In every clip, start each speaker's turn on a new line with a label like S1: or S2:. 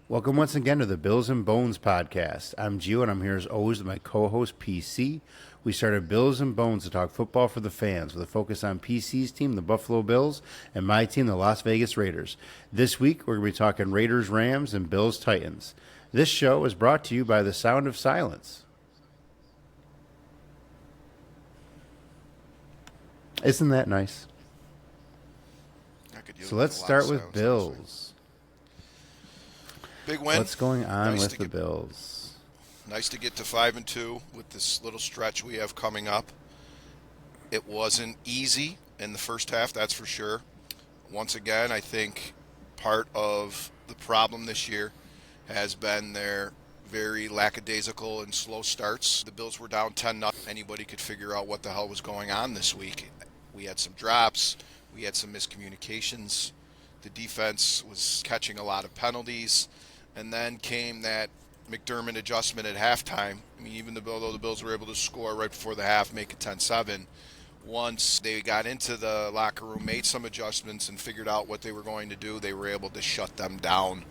S1: Welcome once again to the Bills and Bones podcast. I'm Gio, and I'm here as always with my co-host PC. We started Bills and Bones to talk football for the fans, with a focus on PC's team, the Buffalo Bills, and my team, the Las Vegas Raiders. This week, we're going to be talking Raiders, Rams, and Bills, Titans. This show is brought to you by the Sound of Silence. Isn't that nice?
S2: I could use
S1: So
S2: a
S1: let's
S2: lot of
S1: start with
S2: sounds, honestly.
S1: Bills.
S2: Big win.
S1: What's going on
S2: Nice
S1: with
S2: to
S1: the
S2: get
S1: Bills?
S2: nice to get to 5-2 with this little stretch we have coming up. It wasn't easy in the first half, that's for sure. Once again, I think part of the problem this year has been their very lackadaisical and slow starts. The Bills were down 10-0. Anybody could figure out what the hell was going on this week. We had some drops, we had some miscommunications. The defense was catching a lot of penalties. And then came that McDermott adjustment at halftime. I mean, even though the Bills were able to score right before the half, make it 10-7, once they got into the locker room, made some adjustments, and figured out what they were going to do, they were able to shut them down.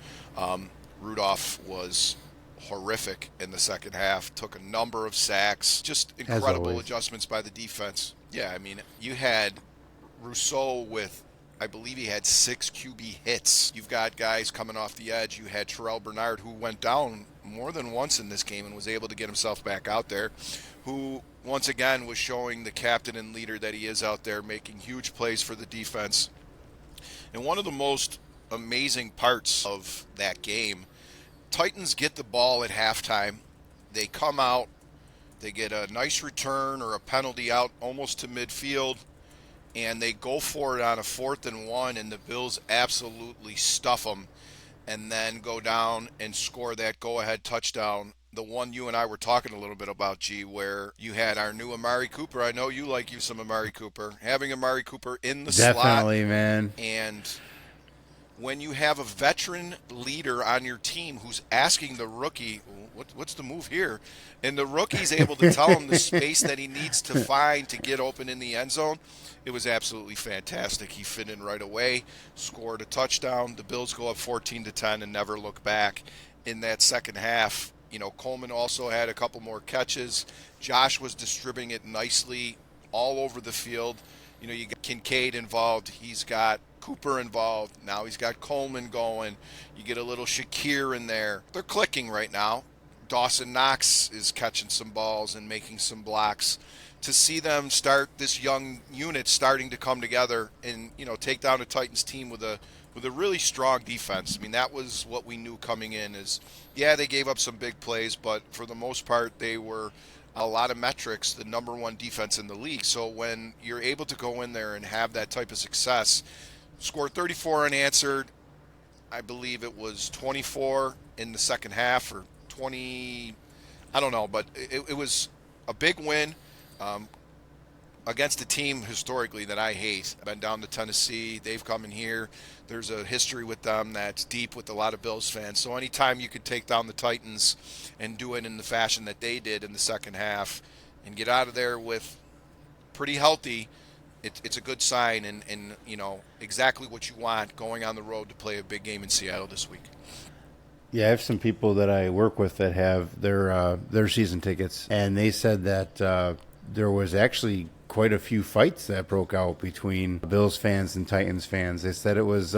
S2: Rudolph was horrific in the second half, took a number of sacks, just
S1: As
S2: incredible
S1: always.
S2: adjustments by the defense. Yeah, I mean, you had Rousseau with, I believe he had 6 QB hits. You've got guys coming off the edge. You had Terrell Bernard, who went down more than once in this game and was able to get himself back out there, who once again was showing the captain and leader that he is out there, making huge plays for the defense. And one of the most amazing parts of that game, Titans get the ball at halftime. They come out, they get a nice return or a penalty out almost to midfield, and they go for it on a 4th and 1, and the Bills absolutely stuff them, and then go down and score that go-ahead touchdown. The one you and I were talking a little bit about, G, where you had our new Amari Cooper. I know you like you some Amari Cooper. Having Amari Cooper in the slot,
S1: Definitely, man.
S2: and when you have a veteran leader on your team who's asking the rookie, what's the move here? And the rookie's able to tell him the space that he needs to find to get open in the end zone. It was absolutely fantastic. He fit in right away, scored a touchdown. The Bills go up 14-10 and never look back. In that second half, Coleman also had a couple more catches. Josh was distributing it nicely all over the field. You got Kincaid involved. He's got Cooper involved. Now he's got Coleman going. You get a little Shakir in there. They're clicking right now. Dawson Knox is catching some balls and making some blocks. To see them start this young unit starting to come together and take down a Titans team with a really strong defense. I mean, that was what we knew coming in. Is yeah, they gave up some big plays, but for the most part they were a lot of metrics the number one defense in the league. So when you're able to go in there and have that type of success, scored 34 unanswered. I believe it was 24 in the second half, or 20, I don't know, but it was a big win um, against a team historically that I hate. I've been down to Tennessee. They've come in here. There's a history with them that's deep with a lot of Bills fans. So anytime you could take down the Titans and do it in the fashion that they did in the second half and get out of there with pretty healthy, it's a good sign, and exactly what you want going on the road to play a big game in Seattle this week.
S1: Yeah, I have some people that I work with that have their season tickets, and they said that there was actually quite a few fights that broke out between Bills fans and Titans fans. They said it was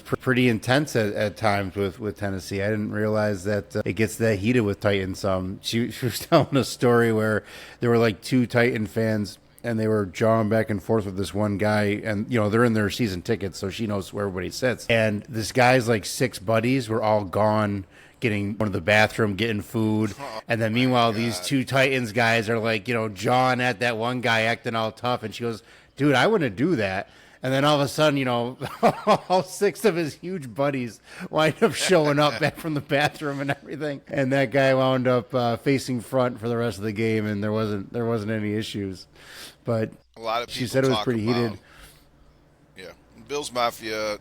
S1: pretty intense at times with Tennessee. I didn't realize that it gets that heated with Titans. She was telling a story where there were like 2 Titan fans, and they were jawing back and forth with this one guy, and they're in their season tickets, so she knows where everybody sits. And this guy's like 6 buddies were all gone, getting one of the bathroom, getting food,
S2: Oh
S1: and then
S2: my
S1: meanwhile these
S2: God.
S1: 2 Titans guys are like jawing at that one guy, acting all tough, and she goes, "Dude, I wouldn't do that." And then all of a sudden, all 6 of his huge buddies wind up showing up back from the bathroom and everything. And that guy wound up facing front for the rest of the game, and there wasn't any issues. But
S2: A lot of
S1: she
S2: people
S1: said it was
S2: talk
S1: pretty
S2: about,
S1: heated.
S2: yeah, Bills Mafia,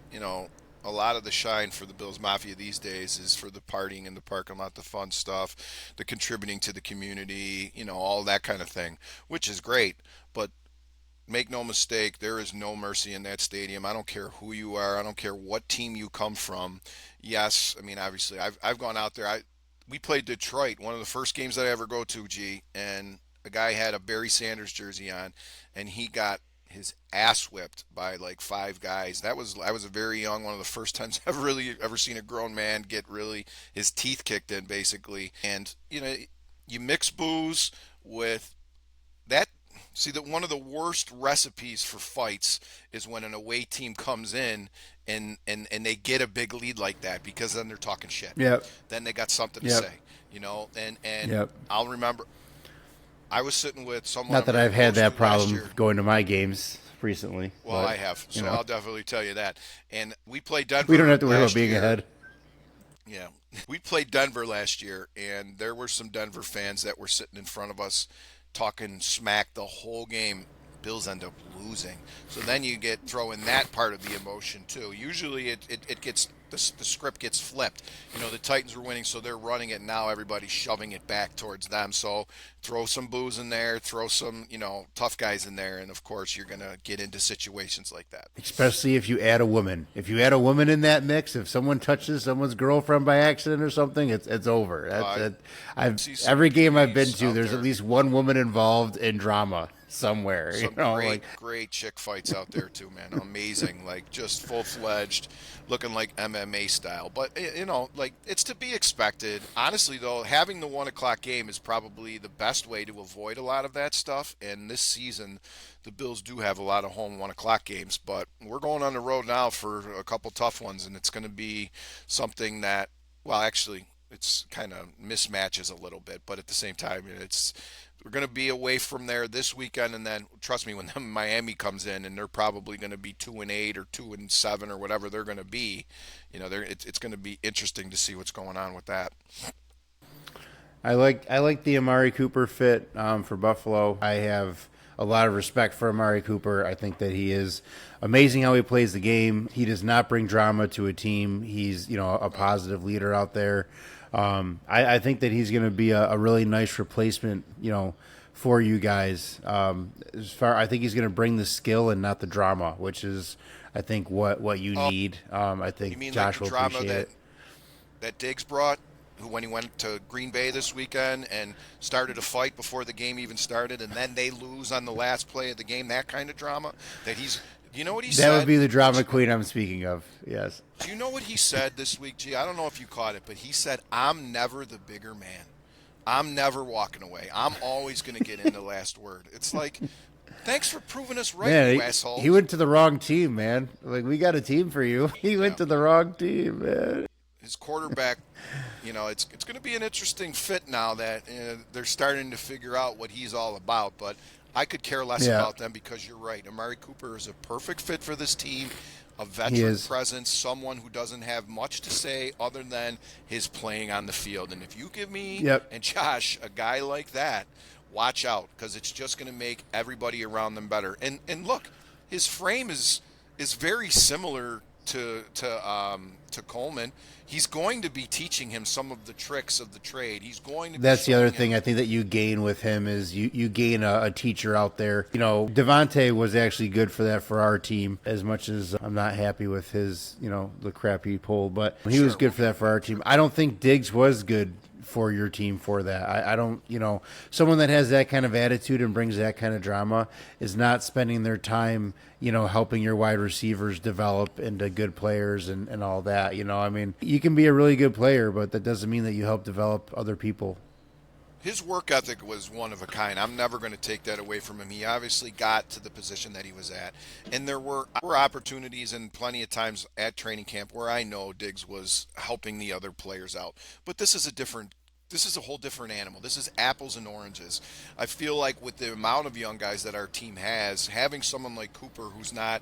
S2: a lot of the shine for the Bills Mafia these days is for the partying in the parking lot, the fun stuff, the contributing to the community, all that kind of thing, which is great. But make no mistake, there is no mercy in that stadium. I don't care who you are. I don't care what team you come from. Yes, I mean obviously I've gone out there. We played Detroit, one of the first games that I ever go to, G, and a guy had a Barry Sanders jersey on, and he got his ass whipped by like five guys. That was I was a very young, one of the first times I've really ever seen a grown man get really his teeth kicked in basically. And you mix booze with that. See, that one of the worst recipes for fights is when an away team comes in and they get a big lead like that, because then they're talking shit.
S1: Yep.
S2: Then they got something to
S1: Yep.
S2: say, and
S1: Yep.
S2: I'll remember I was sitting with someone
S1: Not
S2: I'm
S1: that
S2: very
S1: I've had
S2: close
S1: that
S2: to last
S1: problem
S2: year.
S1: going to my games recently.
S2: Well,
S1: But,
S2: I have,
S1: you
S2: so
S1: know,
S2: I'll definitely tell you that. And we played
S1: we don't
S2: Denver
S1: have to worry about
S2: last
S1: being
S2: year.
S1: ahead.
S2: Yeah. We played Denver last year, and there were some Denver fans that were sitting in front of us talking smack the whole game. Bills end up losing. So then you get throw in that part of the emotion too. Usually it gets the script gets flipped. The Titans were winning, so they're running it now. Everybody's shoving it back towards them. So throw some booze in there, throw some tough guys in there, and of course you're gonna get into situations like that.
S1: Especially if you add a woman. If you add a woman in that mix, if someone touches someone's girlfriend by accident or something, it's over. That's
S2: I
S1: it. I've
S2: see some
S1: every game I've been
S2: beauties
S1: to,
S2: out
S1: there's at
S2: there.
S1: least one woman involved in drama somewhere.
S2: Some
S1: Like
S2: great chick fights out there too, man. Amazing, like just full fledged, looking like MMA style. But like it's to be expected. Honestly, though, having the 1 o'clock game is probably the best way to avoid a lot of that stuff. And this season, the Bills do have a lot of home 1 o'clock games, but we're going on the road now for a couple tough ones, and it's going to be something that, well, actually, it's kind of mismatches a little bit, but at the same time, we're going to be away from there this weekend, and then trust me, when Miami comes in, and they're probably going to be 2-8 or 2-7 or whatever they're going to be, it's going to be interesting to see what's going on with that.
S1: I like the Amari Cooper fit for Buffalo. I have a lot of respect for Amari Cooper. I think that he is amazing how he plays the game. He does not bring drama to a team. He's a positive leader out there. I think that he's going to be a really nice replacement. For you guys. I think he's going to bring the skill and not the drama, which is I think what you
S2: Oh,
S1: need. I
S2: you
S1: think
S2: mean like
S1: Josh
S2: the
S1: will
S2: drama
S1: appreciate
S2: that
S1: it.
S2: Diggs brought, who when he went to Green Bay this weekend and started a fight before the game even started, and then they lose on the last play of the game? That kind of drama. That he's, you know what he
S1: That would
S2: said?
S1: be the drama queen I'm speaking of. Yes.
S2: Do you know what he said this week, G? I don't know if you caught it, but he said, "I'm never the bigger man. I'm never walking away. I'm always going to get in the last word." It's like, thanks for proving us right,
S1: Man,
S2: you
S1: he
S2: asshole.
S1: went to the wrong team, man. Like we got a team for you. He
S2: Yeah.
S1: went to the wrong team, man.
S2: His quarterback, it's going to be an interesting fit now that they're starting to figure out what he's all about. But I could care less
S1: Yeah,
S2: about them, because you're right. Amari Cooper is a perfect fit for this team, a
S1: he
S2: veteran
S1: is.
S2: presence, someone who doesn't have much to say other than his playing on the field. And if you give me
S1: Yep.
S2: and Josh a guy like that, watch out, because it's just going to make everybody around them better. And look, his frame is very similar to Coleman. He's going to be teaching him some of the tricks of the trade. He's going to be
S1: That's the other
S2: showing
S1: thing
S2: him.
S1: I think that you gain with him is you gain a teacher out there. Devontae was actually good for that for our team. As much as I'm not happy with his the crap he pulled, but he was
S2: Sure,
S1: good
S2: we'll
S1: for
S2: get
S1: that for our team. I don't think Diggs was good for your team for that. I don't, someone that has that kind of attitude and brings that kind of drama is not spending their time, helping your wide receivers develop into good players and all that. I mean, you can be a really good player, but that doesn't mean that you help develop other people.
S2: His work ethic was one of a kind. I'm never going to take that away from him. He obviously got to the position that he was at. And there were opportunities and plenty of times at training camp where I know Diggs was helping the other players out. But this is a whole different animal. This is apples and oranges. I feel like with the amount of young guys that our team has, having someone like Cooper who's not,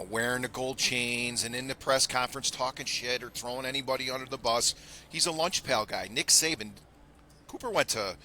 S2: wearing the gold chains and in the press conference talking shit or throwing anybody under the bus, he's a lunch pail guy. Nick Saban, Cooper went to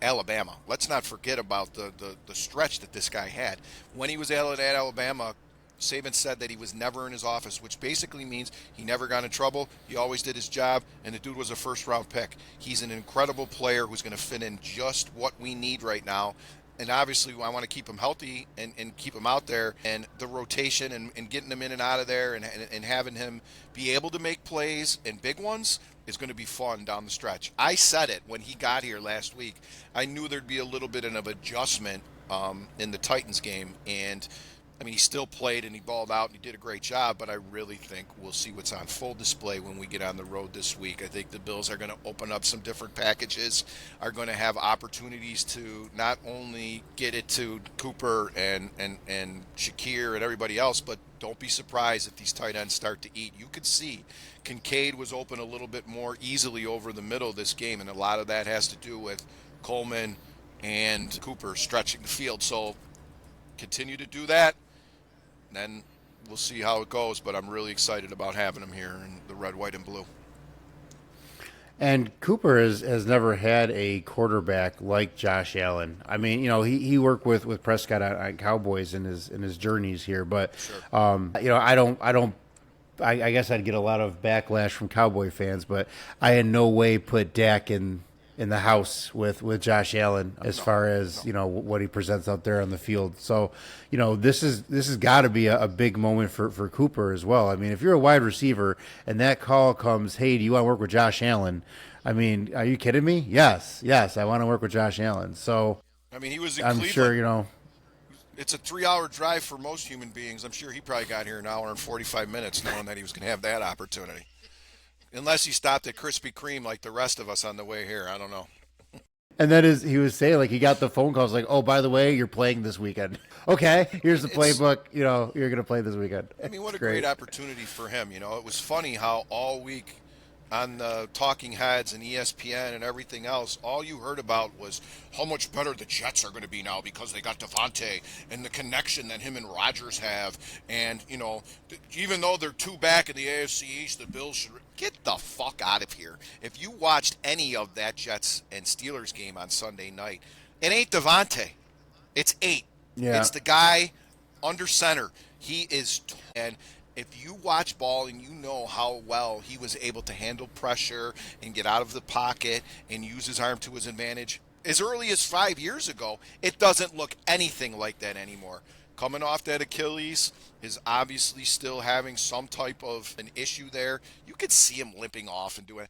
S2: Alabama. Let's not forget about the stretch that this guy had. When he was at Alabama, Saban said that he was never in his office, which basically means he never got in trouble. He always did his job, and the dude was a first round pick. He's an incredible player who's going to fit in just what we need right now. and obviously I want to keep him healthy and keep him out there, and the rotation and getting him in and out of there, and having him be able to make plays and big ones is going to be fun down the stretch. I said it when he got here last week. I knew there'd be a little bit of adjustment in the Titans game, and I mean, he still played and he balled out and he did a great job, but I really think we'll see what's on full display when we get on the road this week. I think the Bills are going to open up some different packages, are going to have opportunities to not only get it to Cooper and Shakir and everybody else, but don't be surprised if these tight ends start to eat. You could see Kincaid was open a little bit more easily over the middle of this game, and a lot of that has to do with Coleman and Cooper stretching the field. So continue to do that. Then we'll see how it goes, but I'm really excited about having him here in the red, white, and blue.
S1: And Cooper has never had a quarterback like Josh Allen. I mean, he worked with Prescott on Cowboys in his journeys here, but
S2: Sure.
S1: I guess I'd get a lot of backlash from Cowboy fans, but I in no way put Dak in the house with Josh Allen as far as what he presents out there on the field. So this has got to be a big moment for Cooper as well. I mean, if you're a wide receiver and that call comes, hey, do you want to work with Josh Allen? I mean, are you kidding me? Yes, I want to work with Josh Allen. So
S2: I mean, he was in
S1: I'm
S2: Cleveland.
S1: sure
S2: It's a 3-hour drive for most human beings. I'm sure he probably got here an hour and 45 minutes knowing that he was going to have that opportunity. Unless he stopped at Krispy Kreme like the rest of us on the way here. I don't know.
S1: And then he was saying, like, he got the phone calls like, oh, by the way, you're playing this weekend. Okay, here's the playbook. You're going to play this weekend.
S2: I mean, what
S1: It's
S2: a great opportunity for him. It was funny how all week on the talking heads and ESPN and everything else, all you heard about was how much better the Jets are going to be now because they got Devontae and the connection that him and Rodgers have. And, even though they're two back in the AFC East, the Bills should get the fuck out of here. If you watched any of that Jets and Steelers game on Sunday night, it ain't Devontae. It's 8.
S1: Yeah.
S2: It's the guy under center. He is, and if you watch ball and you know how well he was able to handle pressure and get out of the pocket and use his arm to his advantage as early as 5 years ago, it doesn't look anything like that anymore. Coming off that Achilles is obviously still having some type of an issue there. You could see him limping off and doing.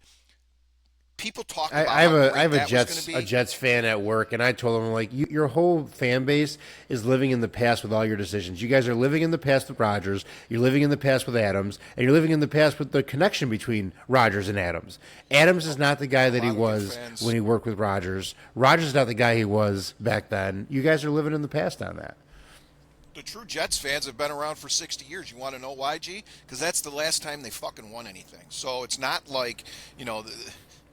S2: People talk about
S1: I have
S2: a
S1: Jets fan at work, and I told him, like, your whole fan base is living in the past with all your decisions. You guys are living in the past with Rodgers, you're living in the past with Adams, and you're living in the past with the connection between Rodgers and Adams. Adams is not the guy that he was when he worked with Rodgers. Rodgers is not the guy he was back then. You guys are living in the past on that.
S2: The true Jets fans have been around for 60 years. You want to know why, G? Because that's the last time they fucking won anything. So it's not like,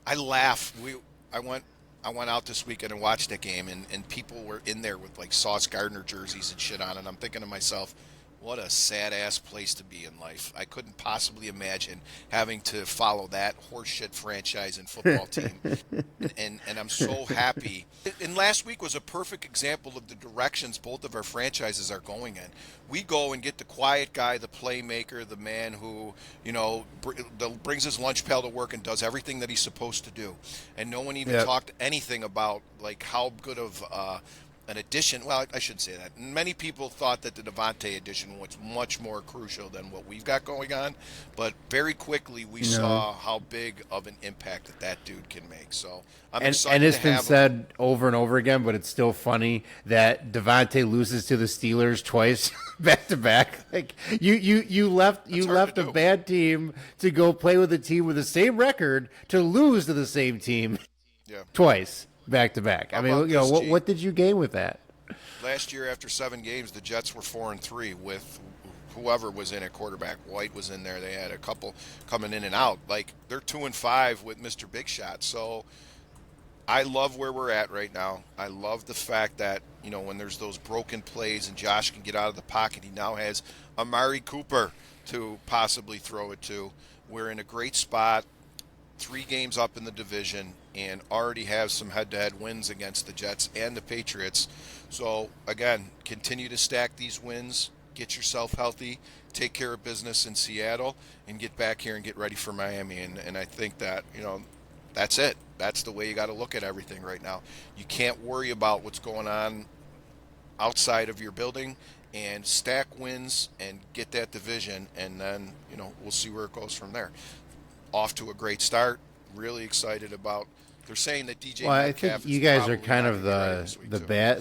S2: I laugh. I went out this weekend and watched that game, and people were in there with like Sauce Gardner jerseys and shit on, and I'm thinking to myself, what a sad ass place to be in life. I couldn't possibly imagine having to follow that horseshit franchise and football team. and I'm so happy. And last week was a perfect example of the directions both of our franchises are going in. We go and get the quiet guy, the playmaker, the man who, brings his lunch pail to work and does everything that he's supposed to do. And no one even talked anything about like how good of an addition. Well, I shouldn't say that. Many people thought that the Devontae addition was much more crucial than what we've got going on, but very quickly we saw how big of an impact that dude can make. So I'm excited.
S1: And it's been said over and over again, but it's still funny that Devontae loses to the Steelers twice back to back. Like you left a bad team to go play with a team with the same record to lose to the same team twice. Back to back. I mean, what did you gain with that?
S2: Last year, after 7 games, the Jets were 4-3 with whoever was in at quarterback. White was in there. They had a couple coming in and out. Like, they're 2-5 with Mr. Big Shot. So I love where we're at right now. I love the fact that, when there's those broken plays and Josh can get out of the pocket, he now has Amari Cooper to possibly throw it to. We're in a great spot. 3 games up in the division and already have some head-to-head wins against the Jets and the Patriots. So, again, continue to stack these wins, get yourself healthy, take care of business in Seattle, and get back here and get ready for Miami. And I think that, that's it. That's the way you got to look at everything right now. You can't worry about what's going on outside of your building and stack wins and get that division, and then we'll see where it goes from there. Off to a great start. Really excited about. They're saying that DJ
S1: Well, I think
S2: Metcalf is
S1: you guys are
S2: probably
S1: kind
S2: not
S1: of
S2: going to be ready this week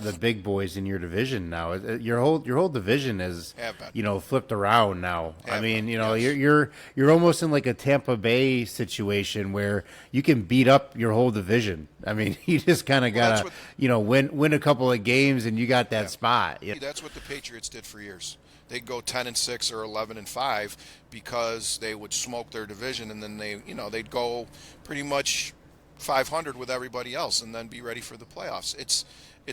S2: too.
S1: the big boys in your division now. Your whole division is
S2: Have been.
S1: flipped around now. I
S2: Have
S1: mean,
S2: been,
S1: you're
S2: yes.
S1: you're almost in like a Tampa Bay situation where you can beat up your whole division. I mean, you just kind of
S2: Well, that's
S1: gotta
S2: what.
S1: win a couple of games and you got that
S2: Yeah.
S1: spot.
S2: That's what the Patriots did for years. They'd go 10-6 or 11-5 because they would smoke their division, and then they'd go pretty much 500 with everybody else, and then be ready for the playoffs. It's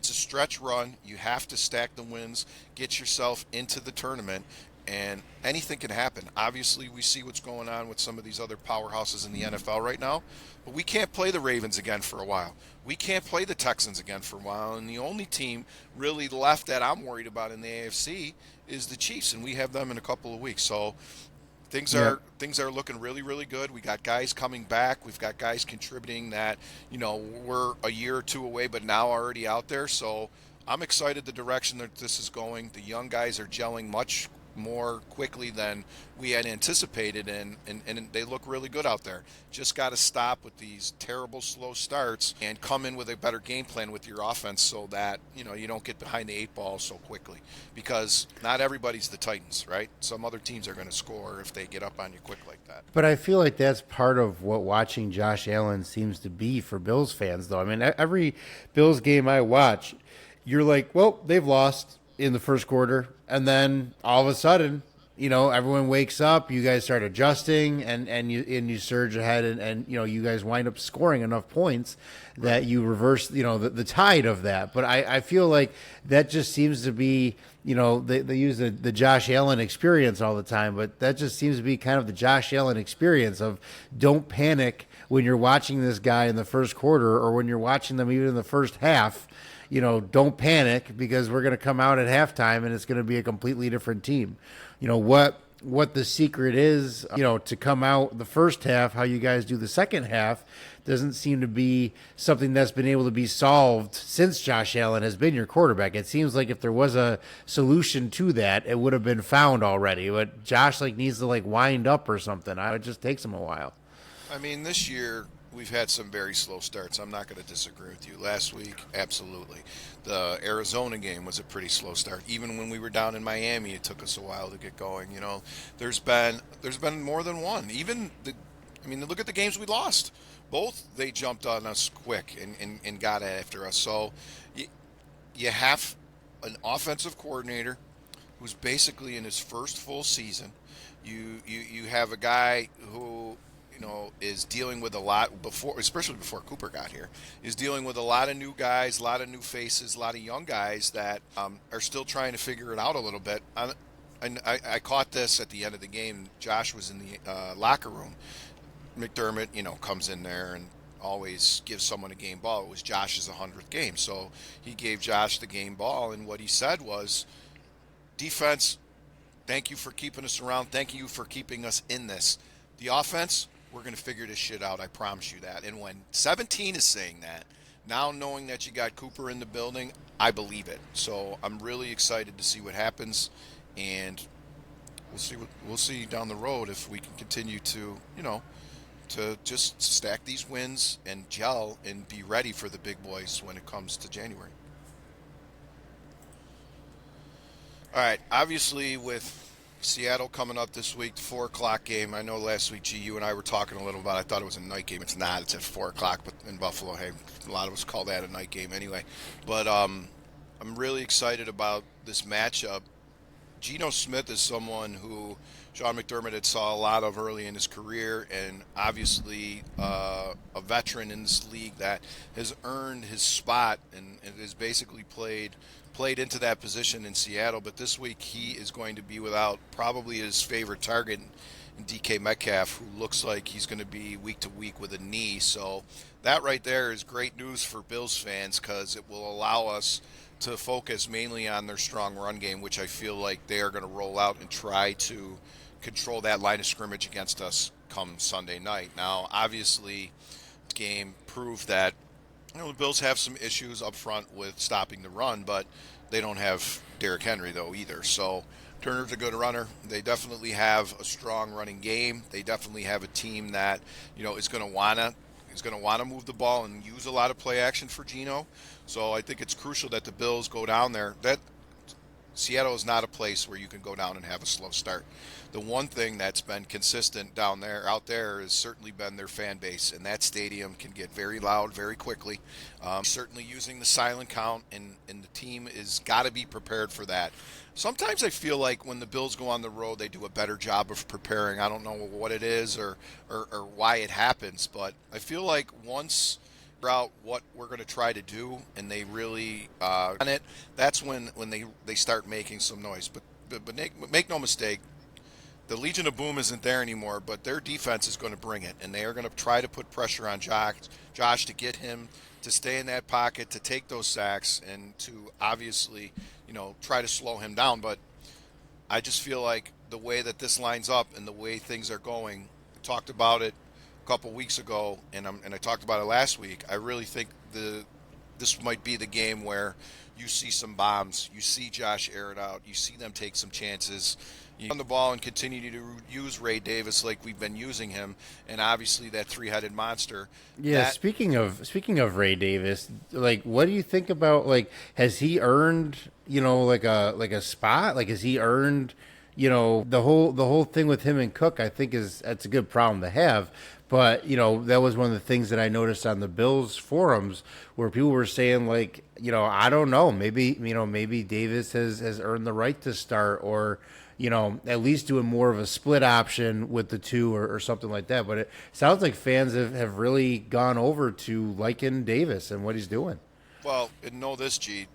S2: a stretch run. You have to stack the wins, get yourself into the tournament, and anything can happen. Obviously, we see what's going on with some of these other powerhouses in the NFL right now, but we can't play the Ravens again for a while. We can't play the Texans again for a while, and the only team really left that I'm worried about in the AFC is the Chiefs, and we have them in a couple of weeks. So things are looking really, really good. We got guys coming back. We've got guys contributing that we're a year or two away, but now already out there. So I'm excited the direction that this is going. The young guys are gelling much more quickly than we had anticipated, and they look really good out there. Just got to stop with these terrible slow starts and come in with a better game plan with your offense so that you don't get behind the eight ball so quickly, because not everybody's the Titans, right? Some other teams are going to score if they get up on you quick like that.
S1: But I feel like that's part of what watching Josh Allen seems to be for Bills fans, though. I mean, every Bills game I watch, you're like, well, they've lost in the first quarter, and then all of a sudden, everyone wakes up, you guys start adjusting, and you surge ahead, and you guys wind up scoring enough points that you reverse the tide of that. But I feel like that just seems to be they use the Josh Allen experience all the time, but that just seems to be kind of the Josh Allen experience of don't panic when you're watching this guy in the first quarter, or when you're watching them even in the first half. Don't panic, because we're going to come out at halftime and it's going to be a completely different team. What the secret is, to come out the first half, how you guys do the second half, doesn't seem to be something that's been able to be solved since Josh Allen has been your quarterback. It seems like if there was a solution to that, it would have been found already. But Josh needs to wind up or something. It just takes him a while.
S2: I mean, this year we've had some very slow starts. I'm not going to disagree with you. Last week, absolutely. The Arizona game was a pretty slow start. Even when we were down in Miami, it took us a while to get going. There's been more than one. Look at the games we lost. Both they jumped on us quick and got after us. So you have an offensive coordinator who's basically in his first full season. You have a guy who is dealing with a lot before, especially before Cooper got here, is dealing with a lot of new guys, a lot of new faces, a lot of young guys that are still trying to figure it out a little bit. And I caught this at the end of the game. Josh was in the locker room. McDermott, comes in there and always gives someone a game ball. It was Josh's 100th game, so he gave Josh the game ball, and what he said was, defense, thank you for keeping us around. Thank you for keeping us in this. The offense, we're going to figure this shit out. I promise you that. And when 17 is saying that, now knowing that you got Cooper in the building, I believe it. So I'm really excited to see what happens, and we'll see down the road if we can continue to to just stack these wins and gel and be ready for the big boys when it comes to January. All right, obviously with Seattle coming up this week, the 4 o'clock game. I know last week, you and I were talking a little about it. I thought it was a night game. It's not. It's at 4 o'clock but in Buffalo. Hey, a lot of us call that a night game anyway. But I'm really excited about this matchup. Geno Smith is someone who Sean McDermott had saw a lot of early in his career, and obviously a veteran in this league that has earned his spot and has basically played into that position in Seattle. But this week he is going to be without probably his favorite target in DK Metcalf, who looks like he's going to be week to week with a knee. So that right there is great news for Bills fans, because it will allow us to focus mainly on their strong run game, which I feel like they are going to roll out and try to control that line of scrimmage against us come Sunday night. Now, obviously, the game proved that the Bills have some issues up front with stopping the run, but They don't have Derrick Henry though either. So Turner's a good runner. They definitely have a strong running game. They definitely have a team that is going to wanna move the ball and use a lot of play action for Geno. So I think it's crucial that the Bills go down there. That Seattle is not a place where you can go down and have a slow start. The one thing that's been consistent out there, has certainly been their fan base, and that stadium can get very loud very quickly. Certainly using the silent count, and the team is got to be prepared for that. Sometimes I feel like when the Bills go on the road, they do a better job of preparing. I don't know what it is or why it happens, but I feel like once out what we're going to try to do and they really on it, that's when they start making some noise. But make no mistake, the Legion of Boom isn't there anymore, but their defense is going to bring it, and they are going to try to put pressure on Josh to get him to stay in that pocket, to take those sacks, and to obviously, try to slow him down. But I just feel like the way that this lines up and the way things are going, we talked about it a couple weeks ago, and I talked about it last week. I really think this might be the game where you see some bombs, you see Josh air it out, you see them take some chances, you run the ball and continue to use Ray Davis like we've been using him, and obviously that three-headed monster.
S1: Yeah, speaking of Ray Davis, like, what do you think about, like, has he earned, like a spot? Like, has he earned, the whole thing with him and Cook? I think that's a good problem to have. But, that was one of the things that I noticed on the Bills forums where people were saying, like, I don't know, maybe Davis has earned the right to start, or, at least doing more of a split option with the two, or something like that. But it sounds like fans have really gone over to liking Davis and what he's doing.
S2: Well, and know this, G.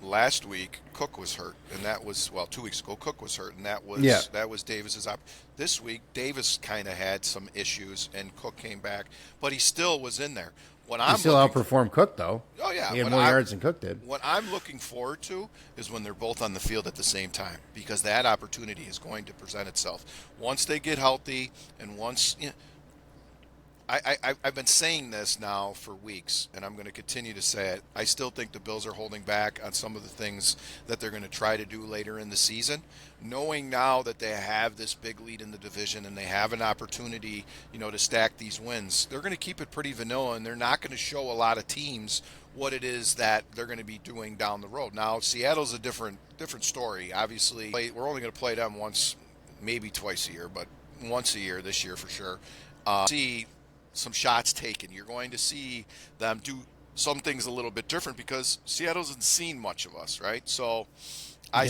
S2: Last week Cook was hurt, and that was 2 weeks ago. Cook was hurt, and that was Davis's op. This week Davis kind of had some issues, and Cook came back, but he still was in there.
S1: He still outperformed Cook, though.
S2: Oh yeah,
S1: he had more yards than Cook did.
S2: What I'm looking forward to is when they're both on the field at the same time, because that opportunity is going to present itself once they get healthy, and once. I've been saying this now for weeks, and I'm going to continue to say it. I still think the Bills are holding back on some of the things that they're going to try to do later in the season, knowing now that they have this big lead in the division and they have an opportunity, to stack these wins. They're going to keep it pretty vanilla, and they're not going to show a lot of teams what it is that they're going to be doing down the road. Now, Seattle's a different story. Obviously, we're only going to play them once, maybe twice a year, but once a year this year for sure. See some shots taken. You're going to see them do some things a little bit different because Seattle hasn't seen much of us, right? So I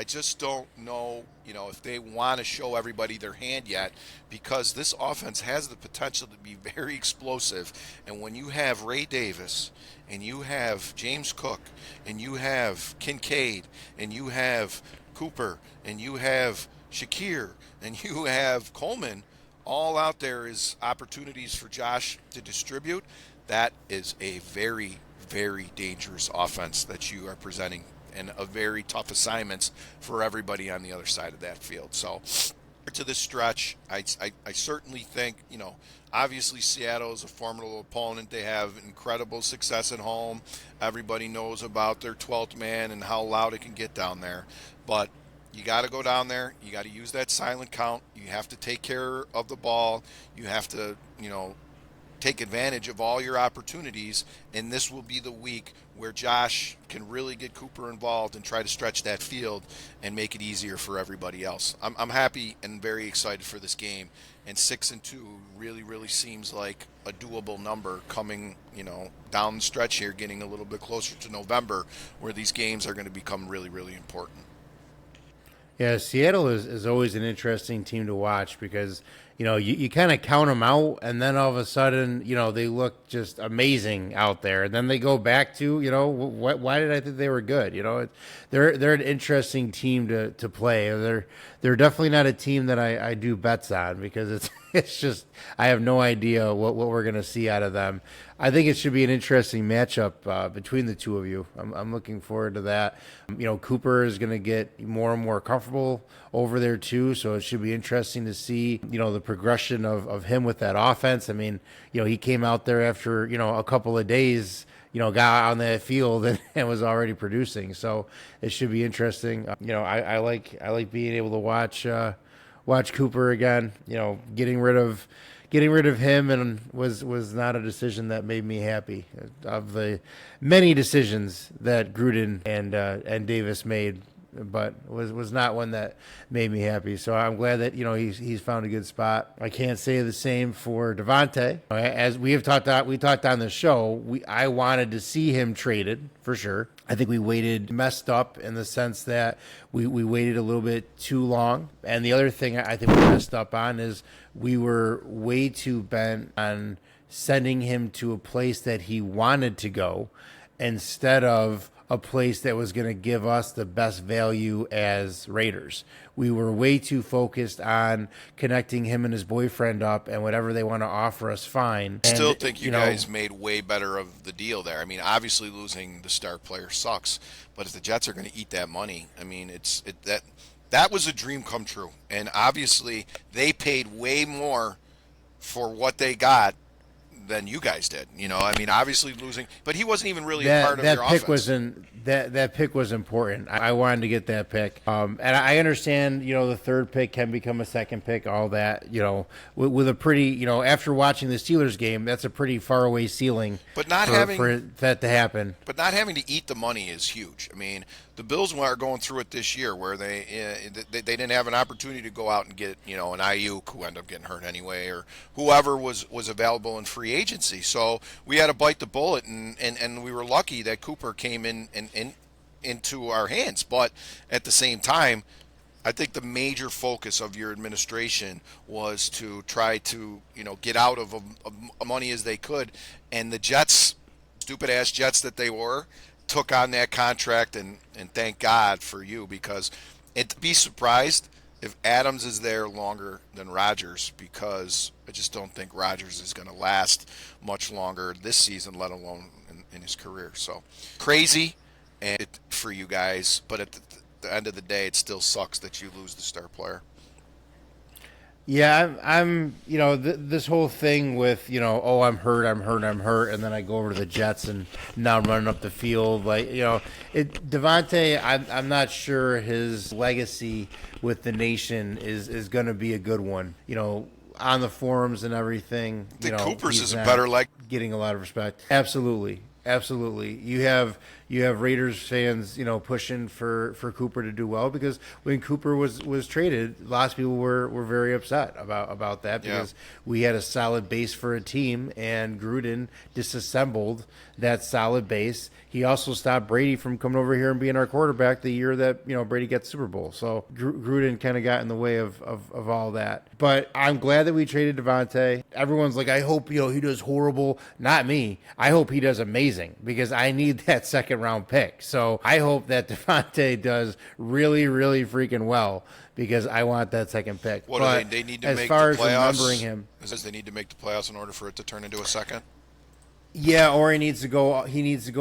S2: just don't know, if they want to show everybody their hand yet, because this offense has the potential to be very explosive. And when you have Ray Davis, and you have James Cook, and you have Kincaid, and you have Cooper, and you have Shakir, and you have Coleman, all out there is opportunities for Josh to distribute. That is a very, very dangerous offense that you are presenting, and a very tough assignments for everybody on the other side of that field. So to this stretch, I certainly think, obviously Seattle is a formidable opponent. They have incredible success at home. Everybody knows about their 12th man and how loud it can get down there. But you got to go down there. You got to use that silent count. You have to take care of the ball. You have to, take advantage of all your opportunities. And this will be the week where Josh can really get Cooper involved and try to stretch that field and make it easier for everybody else. I'm happy and very excited for this game. And 6-2 really, really seems like a doable number coming, down the stretch here, getting a little bit closer to November, where these games are going to become really, really important.
S1: Yeah, Seattle is always an interesting team to watch because, you kind of count them out, and then all of a sudden, they look just amazing out there. And then they go back to, why did I think they were good? They're an interesting team to play. They're definitely not a team that I do bets on, because it's just, I have no idea what we're going to see out of them. I think it should be an interesting matchup between the two of you. I'm looking forward to that. Cooper is going to get more and more comfortable over there too, so it should be interesting to see, the progression of him with that offense. I mean, he came out there after, a couple of days, got on the field and was already producing. So it should be interesting. I like being able to watch Cooper again. Getting rid of him and was not a decision that made me happy. Of the many decisions that Gruden and Davis made, but was not one that made me happy. So I'm glad that he's found a good spot. I can't say the same for Devontae. As we talked on the show, I wanted to see him traded for sure. I think we messed up in the sense that we waited a little bit too long. And the other thing I think we messed up on is we were way too bent on sending him to a place that he wanted to go instead of a place that was going to give us the best value as Raiders. We were way too focused on connecting him and his boyfriend up, and whatever they want to offer us, fine.
S2: Still think you guys made way better of the deal there. I mean, obviously losing the star player sucks, but if the Jets are going to eat that money, I mean, that was a dream come true. And obviously they paid way more for what they got than you guys did. I mean, obviously losing, but he wasn't even really a part of your offense.
S1: That pick was important. I wanted to get that pick, and I understand. The third pick can become a second pick. All that, with a pretty, after watching the Steelers game, that's a pretty far away ceiling.
S2: But
S1: for that to happen.
S2: But not having to eat the money is huge. I mean, the Bills are going through it this year, where they didn't have an opportunity to go out and get an Ayuk, who ended up getting hurt anyway, or whoever was available in free agency. So we had to bite the bullet, and we were lucky that Cooper came into our hands. But at the same time, I think the major focus of your administration was to try to get out of money as they could, and the Jets, stupid ass Jets that they were, took on that contract, and thank God for you, because be surprised if Adams is there longer than Rodgers, because I just don't think Rodgers is going to last much longer this season, let alone in his career. So crazy and for you guys, but at the end of the day, it still sucks that you lose the star player.
S1: Yeah, I'm this whole thing with, I'm hurt, and then I go over to the Jets, and now I'm running up the field. Devontae, I'm not sure his legacy with the nation is going to be a good one. On the forums and everything.
S2: I think Cooper's is a better
S1: getting a lot of respect. Absolutely. You have Raiders fans, pushing for Cooper to do well, because when Cooper was traded, lots of people were very upset about that, because we had a solid base for a team, and Gruden disassembled that solid base. He also stopped Brady from coming over here and being our quarterback the year that Brady got the Super Bowl. So Gruden kind of got in the way of all that. But I'm glad that we traded Devontae. Everyone's like, I hope he does horrible. Not me. I hope he does amazing, because I need that second round pick. So I hope that Devontae does really, really freaking well, because I want that second pick.
S2: What do they need to
S1: as
S2: make
S1: far
S2: the playoffs?
S1: As remembering him,
S2: They need to make the playoffs in order for it to turn into a second.
S1: Yeah, or he needs to go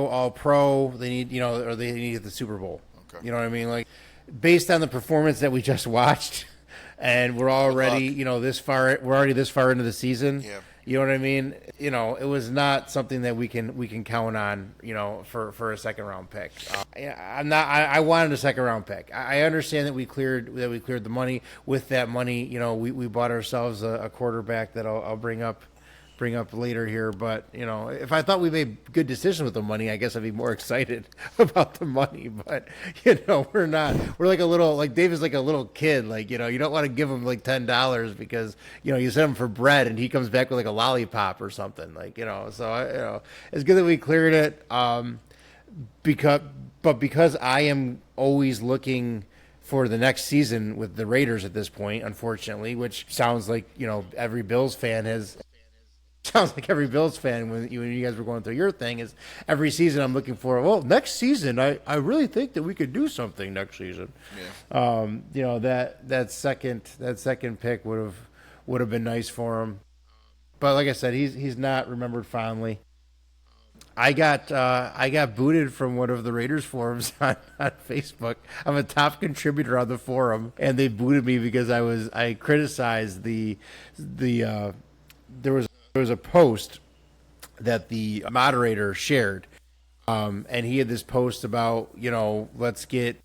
S1: all pro. They need or they need to get the Super Bowl.
S2: Okay.
S1: You know what I mean? Like, based on the performance that we just watched, and we're already this far. We're already this far into the season.
S2: Yeah.
S1: You know what I mean? It was not something that we can count on. For a second round pick. I wanted a second round pick. I understand that we cleared the money. With that money, we bought ourselves a quarterback that I'll bring up later here. But if I thought we made good decisions with the money, I guess I'd be more excited about the money. But we're not. We're like Dave is like a little kid. You don't want to give him like $10 because you send him for bread and he comes back with like a lollipop or something. So it's good that we cleared it. Because I am always looking for the next season with the Raiders at this point, unfortunately, which sounds like every Bills fan has. Sounds like every Bills fan when you guys were going through your thing is every season I'm looking for. Well, next season I really think that we could do something next season.
S2: Yeah.
S1: That second pick would have been nice for him, but like I said, he's not remembered fondly. I got booted from one of the Raiders forums on Facebook. I'm a top contributor on the forum, and they booted me because I criticized there was a post that the moderator shared, And he had this post about, let's get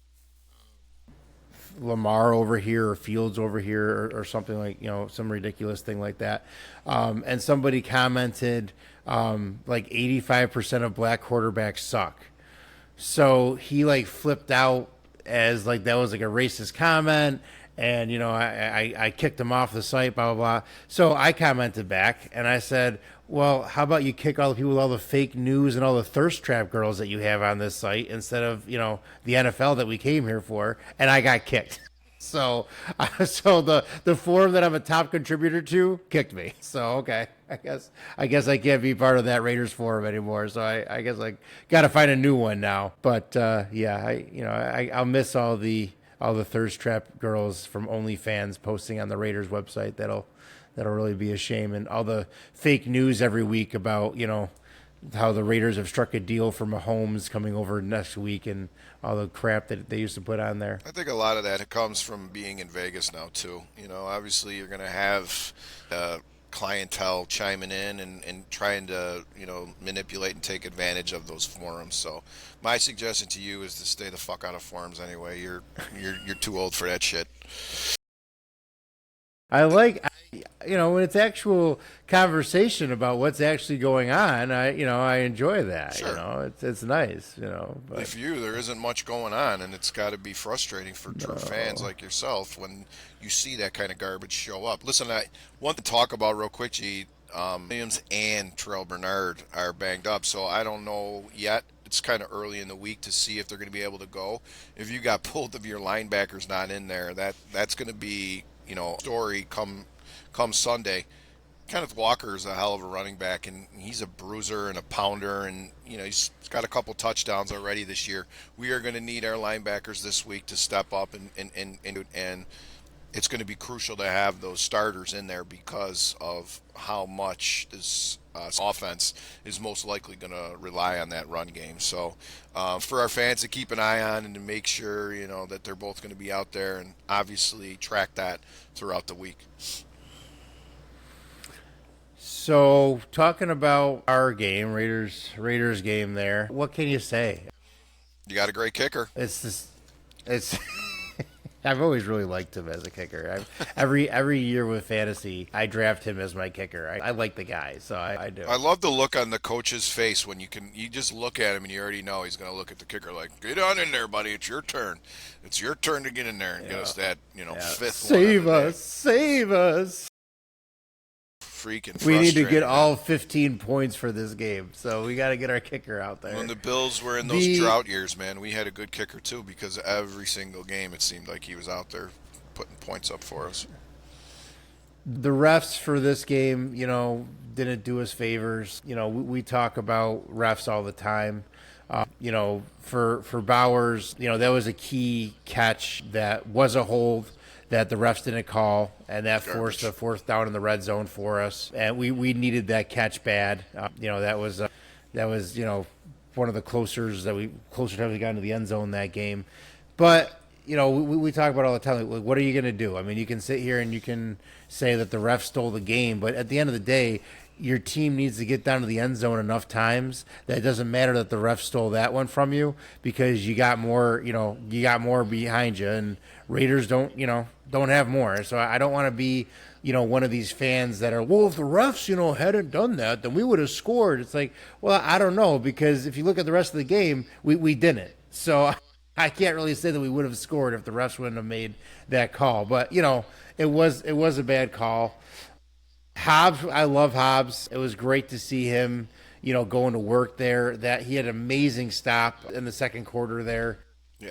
S1: Lamar over here or Fields over here or something like, some ridiculous thing like that. And somebody commented, like 85% of black quarterbacks suck. So he like flipped out as like that was like a racist comment. And, I kicked him off the site, blah, blah, blah. So I commented back and I said, well, how about you kick all the people with all the fake news and all the thirst trap girls that you have on this site instead of, the NFL that we came here for? And I got kicked. So, so the forum that I'm a top contributor to kicked me. So okay, I guess I can't be part of that Raiders forum anymore. So I guess I got to find a new one now. But yeah, I'll miss all the thirst trap girls from OnlyFans posting on the Raiders website. That'll really be a shame. And all the fake news every week about how the Raiders have struck a deal for Mahomes coming over next week and all the crap that they used to put on there.
S2: I think a lot of that comes from being in Vegas now too. Obviously you're going to have clientele chiming in and trying to manipulate and take advantage of those forums. So my suggestion to you is to stay the fuck out of forums anyway. You're too old for that shit.
S1: I like, when it's actual conversation about what's actually going on. I enjoy that.
S2: Sure.
S1: It's nice. But
S2: If there isn't much going on, and it's got to be frustrating for true fans like yourself when you see that kind of garbage show up. Listen, I want to talk about real quick, G. Williams and Terrell Bernard are banged up, so I don't know yet. It's kind of early in the week to see if they're going to be able to go. If you got both of your linebackers not in there, that's going to be story come Sunday. Kenneth Walker is a hell of a running back, and he's a bruiser and a pounder, and he's got a couple touchdowns already this year. We are going to need our linebackers this week to step up, and it's going to be crucial to have those starters in there because of how much this offense is most likely going to rely on that run game. So for our fans to keep an eye on and to make sure that they're both going to be out there, and obviously track that throughout the week.
S1: so talking about our game, Raiders game there, what can you say?
S2: You got a great kicker.
S1: It's I've always really liked him as a kicker. Every year with fantasy, I draft him as my kicker. I like the guy, so I do.
S2: I love the look on the coach's face when you just look at him and you already know he's going to look at the kicker like, get on in there, buddy. It's your turn. It's your turn to get in there and get us that fifth
S1: Save
S2: one.
S1: Save us.
S2: Freaking
S1: We need to get
S2: man.
S1: all 15 points for this game, so we got to get our kicker out there.
S2: When the Bills were in those drought years, man, we had a good kicker too because every single game it seemed like he was out there putting points up for us.
S1: The refs for this game, didn't do us favors. We talk about refs all the time. For Bowers, that was a key catch that was a hold that the refs didn't call, and that forced a fourth down in the red zone for us. And we needed that catch bad. That was one of the closer times we got into the end zone that game. But we talk about it all the time. Like, what are you going to do? I mean, you can sit here and you can say that the refs stole the game, but at the end of the day, your team needs to get down to the end zone enough times that it doesn't matter that the ref stole that one from you because you got more behind you, and Raiders don't have more. So I don't want to be, one of these fans that are, well, if the refs, hadn't done that, then we would have scored. It's like, well, I don't know, because if you look at the rest of the game, we didn't. So I can't really say that we would have scored if the refs wouldn't have made that call. But, it was a bad call. Hobbs, I love Hobbs. It was great to see him, going to work there. That he had an amazing stop in the second quarter there,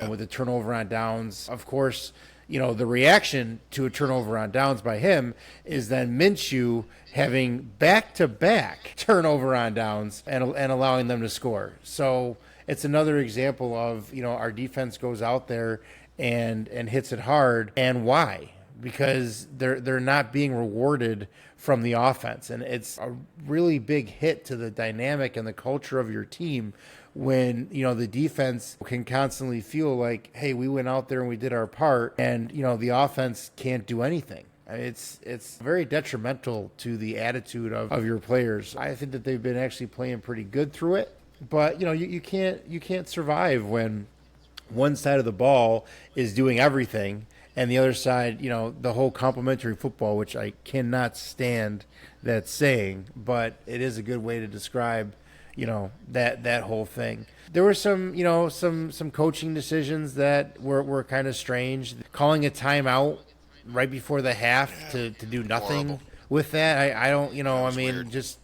S1: with the turnover on downs. Of course, the reaction to a turnover on downs by him is then Minshew having back-to-back turnover on downs and allowing them to score. So it's another example of, our defense goes out there and hits it hard. And why? Because they're not being rewarded from the offense. And it's a really big hit to the dynamic and the culture of your team when, the defense can constantly feel like, hey, we went out there and we did our part, and, the offense can't do anything. I mean, it's very detrimental to the attitude of your players. I think that they've been actually playing pretty good through it. But you can't survive when one side of the ball is doing everything and the other side, the whole complementary football, which I cannot stand that saying, but it is a good way to describe, that whole thing. There were some coaching decisions that were kind of strange. Calling a timeout right before the half to do nothing
S2: Horrible.
S1: with that. I don't,
S2: That
S1: I
S2: was
S1: mean,
S2: weird.
S1: just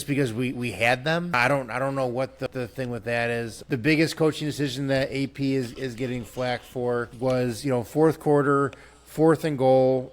S1: because we had them. I don't know what the thing with that is. The biggest coaching decision that AP is getting flack for was, fourth quarter, fourth and goal.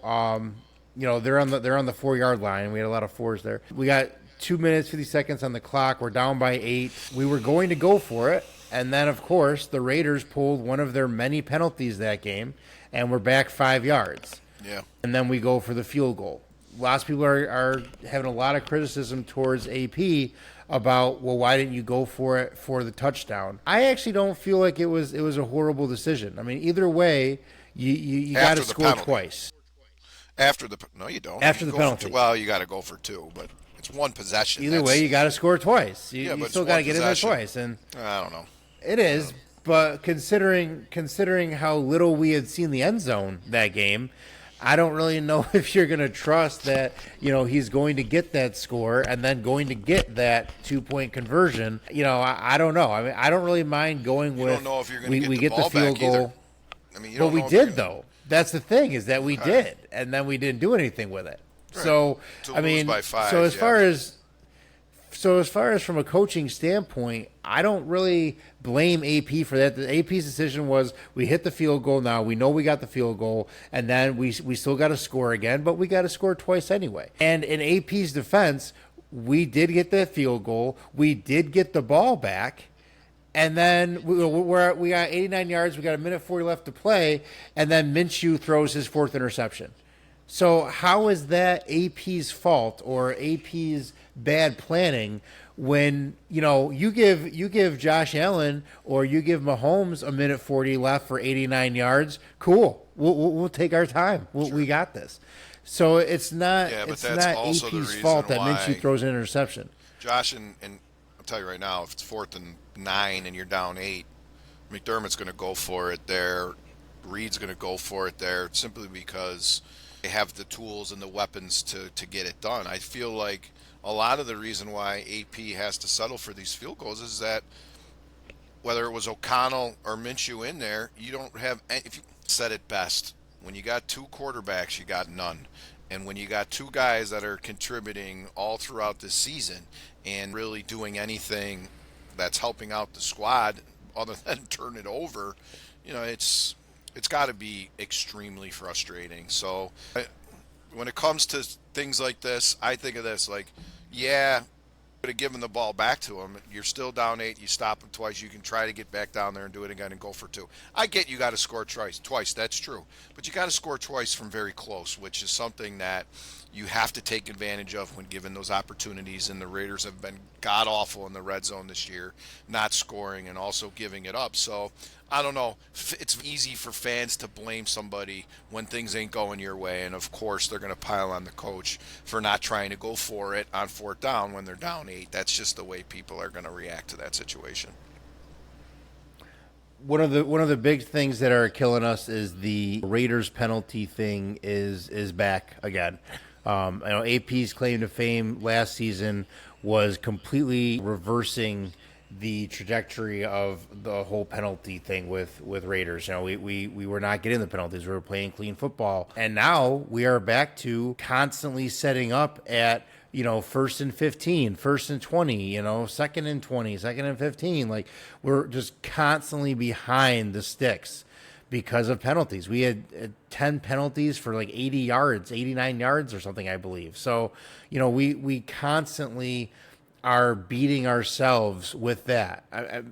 S1: They're on the 4 yard line. We had a lot of fours there. We got 2 minutes 50 seconds on the clock. We're down by 8. We were going to go for it, and then of course the Raiders pulled one of their many penalties that game, and we're back 5 yards.
S2: Yeah.
S1: And then we go for the field goal. Lots of people are having a lot of criticism towards AP about, well, why didn't you go for it for the touchdown? I actually don't feel like it was a horrible decision. I mean, either way, you got to
S2: After the
S1: score
S2: penalty.
S1: twice.
S2: No, you don't.
S1: After
S2: You
S1: the
S2: go for
S1: penalty.
S2: two. Well, you got to go for 2, but it's one possession.
S1: Either way, you got to score twice.
S2: Yeah,
S1: You
S2: but
S1: still
S2: it's
S1: got to
S2: one
S1: get in there
S2: possession.
S1: twice, and
S2: I don't know.
S1: it is. But considering how little we had seen the end zone that game, I don't really know if you're going to trust that, he's going to get that score and then going to get that 2-point conversion. I don't know. I mean, I don't really mind going with.
S2: Don't know if you're going to
S1: we
S2: get the
S1: get the
S2: ball
S1: field
S2: back either.
S1: goal.
S2: I mean, you
S1: But
S2: don't
S1: we
S2: know if you're
S1: did
S2: gonna-
S1: though. That's the thing is that we did, and then we didn't do anything with it. So
S2: To
S1: I
S2: lose
S1: mean,
S2: by 5,
S1: so as
S2: yeah.
S1: far as from a coaching standpoint, I don't really blame AP for that. The AP's decision was we hit the field goal now. We know we got the field goal, and then we still got to score again, but we got to score twice anyway. And in AP's defense, we did get that field goal. We did get the ball back. And then we got 89 yards. We got a minute 40 left to play. And then Minshew throws his 4th interception. So how is that AP's fault or AP's bad planning when you give Josh Allen or you give Mahomes a minute 40 left for 89 yards? Cool, we'll take our time. We got this. So it's not
S2: Yeah, but
S1: it's
S2: that's
S1: not
S2: also the
S1: AP's
S2: reason
S1: fault that
S2: why-
S1: Minshew throws an interception.
S2: Josh, and I'll tell you right now, if it's 4th and 9 and you're down 8, McDermott's going to go for it there. Reed's going to go for it there simply because they have the tools and the weapons to get it done. I feel like a lot of the reason why AP has to settle for these field goals is that whether it was O'Connell or Minshew in there, you don't have, if you said it best, when you got 2 quarterbacks, you got none. And when you got 2 guys that are contributing all throughout the season and really doing anything that's helping out the squad other than turn it over, it's got to be extremely frustrating. So when it comes to things like this, I think of this like, yeah, could have given the ball back to him. You're still down 8. You stop him twice. You can try to get back down there and do it again and go for 2. I get you got to score twice. That's true. But you got to score twice from very close, which is something that you have to take advantage of when given those opportunities. And the Raiders have been god-awful in the red zone this year, not scoring and also giving it up. So I don't know. It's easy for fans to blame somebody when things ain't going your way. And, of course, they're going to pile on the coach for not trying to go for it on 4th down when they're down 8. That's just the way people are going to react to that situation.
S1: One of the big things that are killing us is the Raiders penalty thing is back again. I know AP's claim to fame last season was completely reversing the trajectory of the whole penalty thing with Raiders. We were not getting the penalties. We were playing clean football. And now we are back to constantly setting up at, 1st and 15, 1st and 20, 2nd and 20, 2nd and 15. Like, we're just constantly behind the sticks because of penalties. We had 10 penalties for like 80 yards, 89 yards or something, I believe. So, we constantly are beating ourselves with that.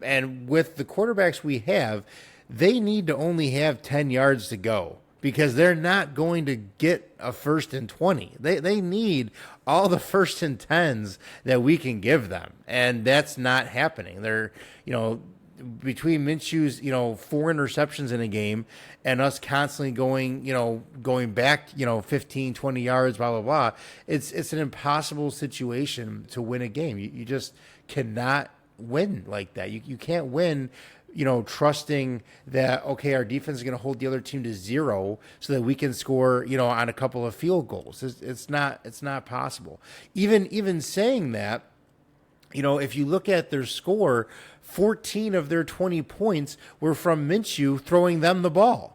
S1: And with the quarterbacks we have, they need to only have 10 yards to go because they're not going to get a 1st and 20. They need all the 1st and 10s that we can give them. And that's not happening. They're, between Minshew's, 4 interceptions in a game and us constantly going back, 15, 20 yards, blah, blah, blah. It's an impossible situation to win a game. You just cannot win like that. You can't win, trusting that, okay, our defense is going to hold the other team to 0 so that we can score, on a couple of field goals. It's not possible. Even saying that, if you look at their score, 14 of their 20 points were from Minshew throwing them the ball.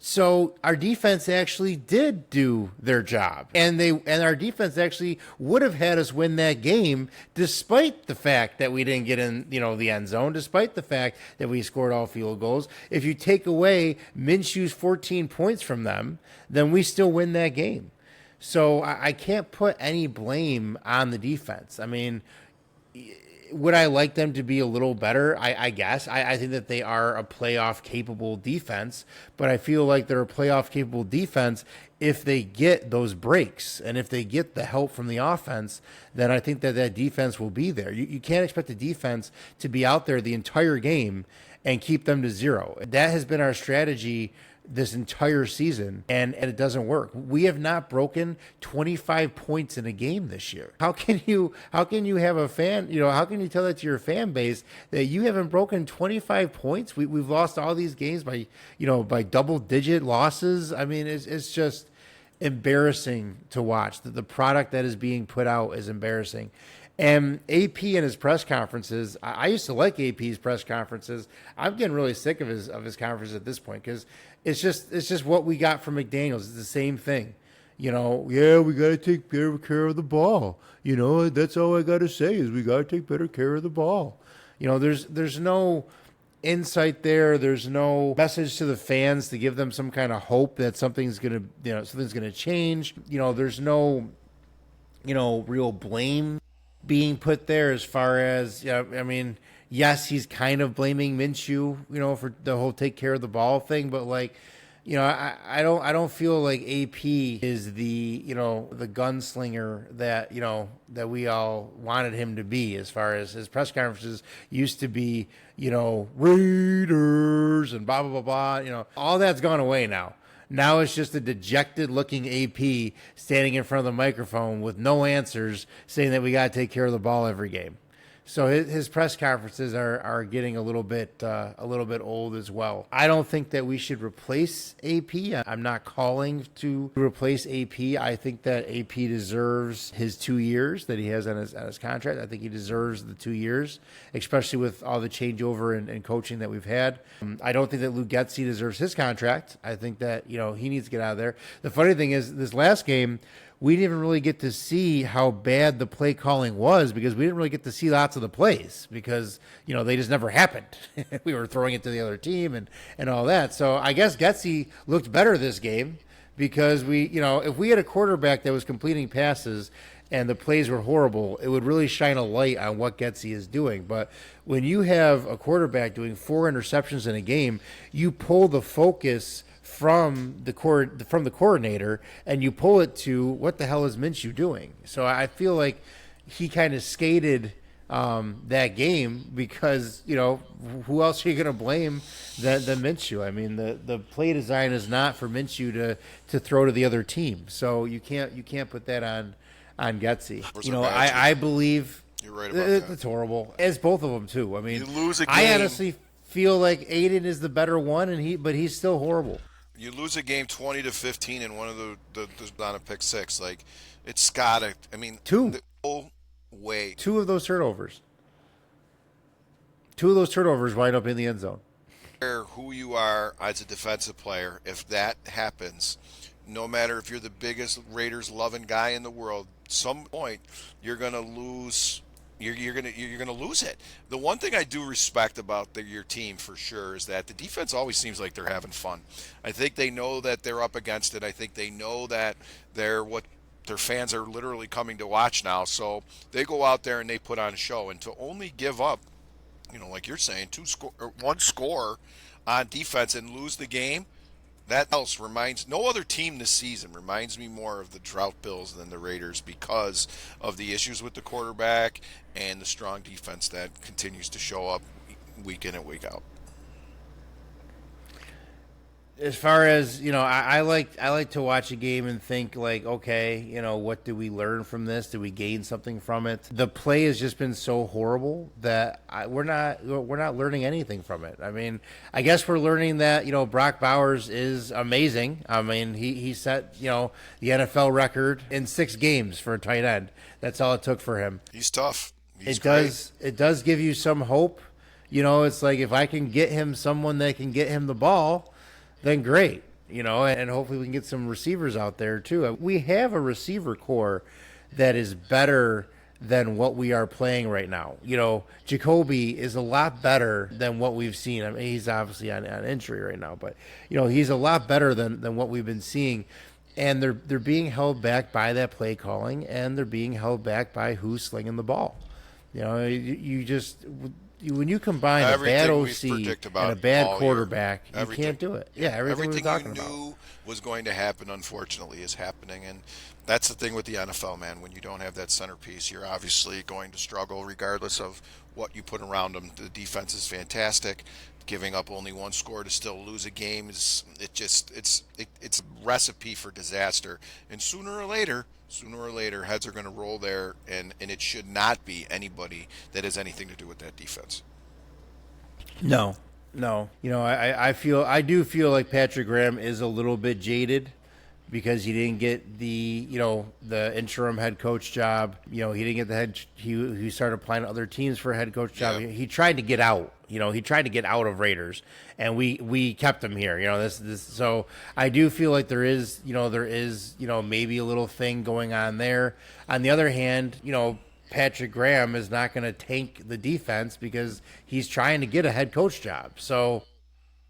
S1: So our defense actually did do their job, and our defense actually would have had us win that game, despite the fact that we didn't get in, the end zone, despite the fact that we scored all field goals. If you take away Minshew's 14 points from them, then we still win that game. So I can't put any blame on the defense. I mean, would I like them to be a little better? I guess. I think that they are a playoff capable defense, but I feel like they're a playoff capable defense if they get those breaks and if they get the help from the offense. Then I think that defense will be there. You can't expect the defense to be out there the entire game and keep them to 0. That has been our strategy this entire season, and it doesn't work. We have not broken 25 points in a game this year. How can you have a fan, how can you tell that to your fan base that you haven't broken 25 points? We've lost all these games by double digit losses. I mean, it's just embarrassing to watch. The product that is being put out is embarrassing. And AP in his press conferences, I used to like AP's press conferences. I'm getting really sick of his conferences at this point, because it's just what we got from McDaniels. It's the same thing. Yeah, we got to take better care of the ball. That's all I got to say is we got to take better care of the ball. There's no insight there. There's no message to the fans to give them some kind of hope that something's going to change. There's no, real blame being put there as far as, I mean, yes, he's kind of blaming Minshew, for the whole take care of the ball thing, but I don't feel like AP is the gunslinger that that we all wanted him to be. As far as his press conferences used to be, Raiders and blah blah blah blah. All that's gone away now. Now it's just a dejected-looking AP standing in front of the microphone with no answers, saying that we got to take care of the ball every game. So his press conferences are getting a little bit old as well. I don't think that we should replace AP. I'm not calling to replace AP. I think that AP deserves his 2 years that he has on his contract. I think he deserves the 2 years, especially with all the changeover and coaching that we've had. I don't think that Luke Getsy deserves his contract. I think that he needs to get out of there. The funny thing is, this last game, we didn't even really get to see how bad the play calling was, because we didn't really get to see lots of the plays because, they just never happened. We were throwing it to the other team and all that. So I guess Getsy looked better this game because if we had a quarterback that was completing passes and the plays were horrible, it would really shine a light on what Getsy is doing. But when you have a quarterback doing 4 interceptions in a game, you pull the focus from the coordinator, and you pull it to what the hell is Minshew doing? So I feel like he kind of skated that game because who else are you going to blame than Minshew? I mean, the play design is not for Minshew to throw to the other team, so you can't put that on Getsy. I believe
S2: you're right about that.
S1: It's horrible. It's both of them too. I mean,
S2: you lose a game.
S1: I honestly feel like Aiden is the better one, but he's still horrible.
S2: You lose a game 20-15 and one of the on a pick 6. Like, it's gotta. I mean,
S1: 2.
S2: No way.
S1: 2 of those turnovers. 2 of those turnovers wind up in the end zone.
S2: Who you are as a defensive player, if that happens, no matter if you're the biggest Raiders loving guy in the world, some point you're gonna lose. You're gonna lose it. The one thing I do respect about your team for sure is that the defense always seems like they're having fun. I think they know that they're up against it. I think they know that they're what their fans are literally coming to watch now. So they go out there and they put on a show. And to only give up, like you're saying, 1 score on defense and lose the game. That else reminds no other team this season reminds me more of the Drought Bills than the Raiders because of the issues with the quarterback and the strong defense that continues to show up week in and week out.
S1: as far as I like to watch a game and think like, okay, what did we learn from this? Did we gain something from it? The play has just been so horrible that we're not learning anything from it. I mean, I guess we're learning that Brock Bowers is amazing. I mean, he set the NFL record in 6 games for a tight end. That's all it took for him.
S2: He's tough.
S1: It does give you some hope. It's like if I can get him someone that can get him the ball, then great, and hopefully we can get some receivers out there too. We have a receiver core that is better than what we are playing right now. Jacoby is a lot better than what we've seen. I mean, he's obviously on injury right now, but he's a lot better than what we've been seeing. And they're being held back by that play calling, and they're being held back by who's slinging the ball. When you combine a bad OC and a bad quarterback, you can't do it. Yeah, everything
S2: you knew was going to happen, unfortunately, is happening. And that's the thing with the NFL, man. When you don't have that centerpiece, you're obviously going to struggle regardless of what you put around them. The defense is fantastic. Giving up only 1 score to still lose a game it's a recipe for disaster. And sooner or later, heads are going to roll there, and it should not be anybody that has anything to do with that defense.
S1: No. I do feel like Patrick Graham is a little bit jaded because he didn't get the interim head coach job. He didn't get the head. He started applying to other teams for a head coach job. He tried to get out. He tried to get out of Raiders, and we kept him here. This. So I do feel like there is maybe a little thing going on there. On the other hand, Patrick Graham is not going to tank the defense because he's trying to get a head coach job. So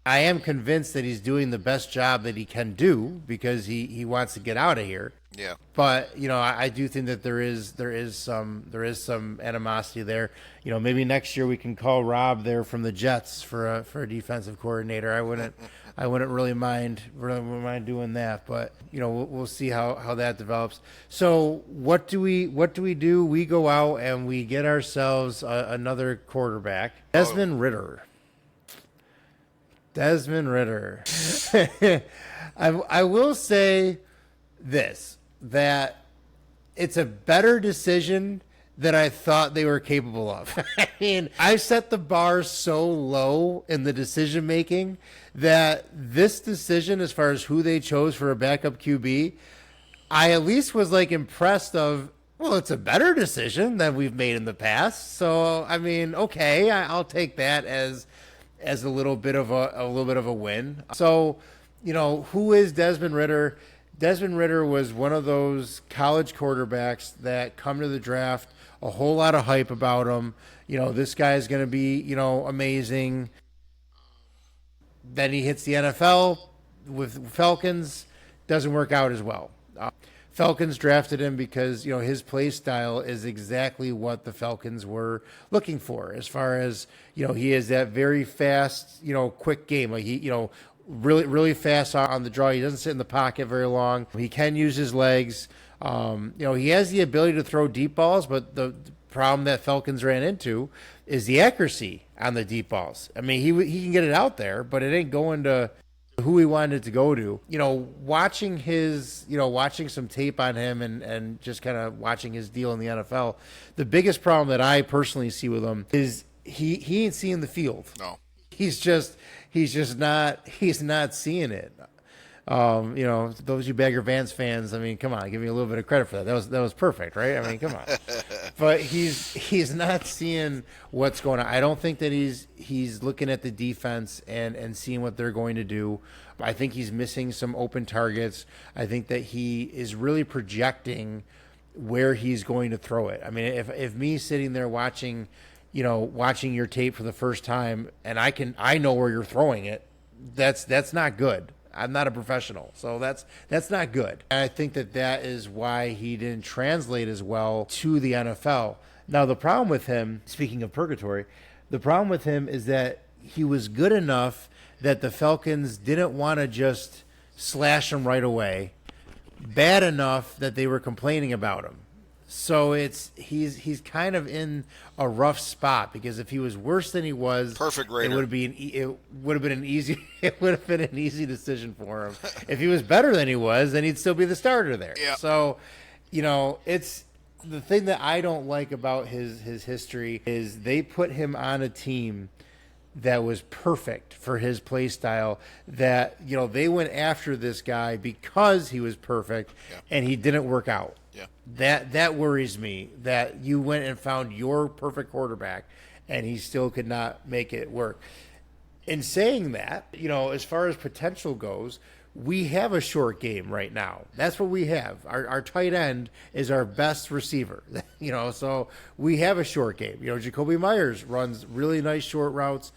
S1: I am convinced that he's doing the best job that he can do because he wants to get out of here.
S2: Yeah.
S1: But I do think that there is some animosity there. Maybe next year we can call Rob there from the Jets for a defensive coordinator. I wouldn't really mind doing that. But we'll see how that develops. So what do we do? We go out and we get ourselves another quarterback, Desmond Ridder. I will say this, that it's a better decision than I thought they were capable of. I mean, I set the bar so low in the decision making that this decision, as far as who they chose for a backup QB, I at least was like impressed of, well, it's a better decision than we've made in the past. So, I mean, okay, I'll take that as a little bit of a win. So, who is Desmond Ridder? Desmond Ridder was one of those college quarterbacks that come to the draft, a whole lot of hype about him. This guy is going to be, amazing. Then he hits the NFL with Falcons, doesn't work out as well. Falcons drafted him because, his play style is exactly what the Falcons were looking for, as far as, he is that very fast, quick game. Like he, really, really fast on the draw. He doesn't sit in the pocket very long. He can use his legs. He has the ability to throw deep balls, but the problem that Falcons ran into is the accuracy on the deep balls. I mean, he can get it out there, but it ain't going to who he wanted it to go to. Watching some tape on him and just kind of watching his deal in the NFL, the biggest problem that I personally see with him is he ain't seeing the field.
S2: No.
S1: He's not seeing it. Those you Bagger Vance fans, I mean, come on, give me a little bit of credit for that. That was perfect, right? I mean, come on. But he's not seeing what's going on. I don't think that he's looking at the defense and seeing what they're going to do. I think he's missing some open targets. I think that he is really projecting where he's going to throw it. I mean, if me sitting there watching your tape for the first time and I know where you're throwing it, that's not good. I'm not a professional, so that's not good. And I think that is why he didn't translate as well to the NFL. Now, the problem with him, speaking of purgatory, the problem with him is that he was good enough that the Falcons didn't want to just slash him right away, bad enough that they were complaining about him. So he's kind of in a rough spot because if he was worse than he was,
S2: Perfect
S1: it
S2: Raider.
S1: would have been an easy it would have been an easy decision for him. If he was better than he was, then he'd still be the starter there.
S2: Yeah.
S1: So, it's the thing that I don't like about his history is they put him on a team that was perfect for his play style, that they went after this guy because he was perfect.
S2: Yeah.
S1: And he didn't work out.
S2: Yeah.
S1: That worries me, that you went and found your perfect quarterback and he still could not make it work. In saying that, as far as potential goes, we have a short game right now. That's what we have. Our tight end is our best receiver. So we have a short game. Jacoby Myers runs really nice short routes.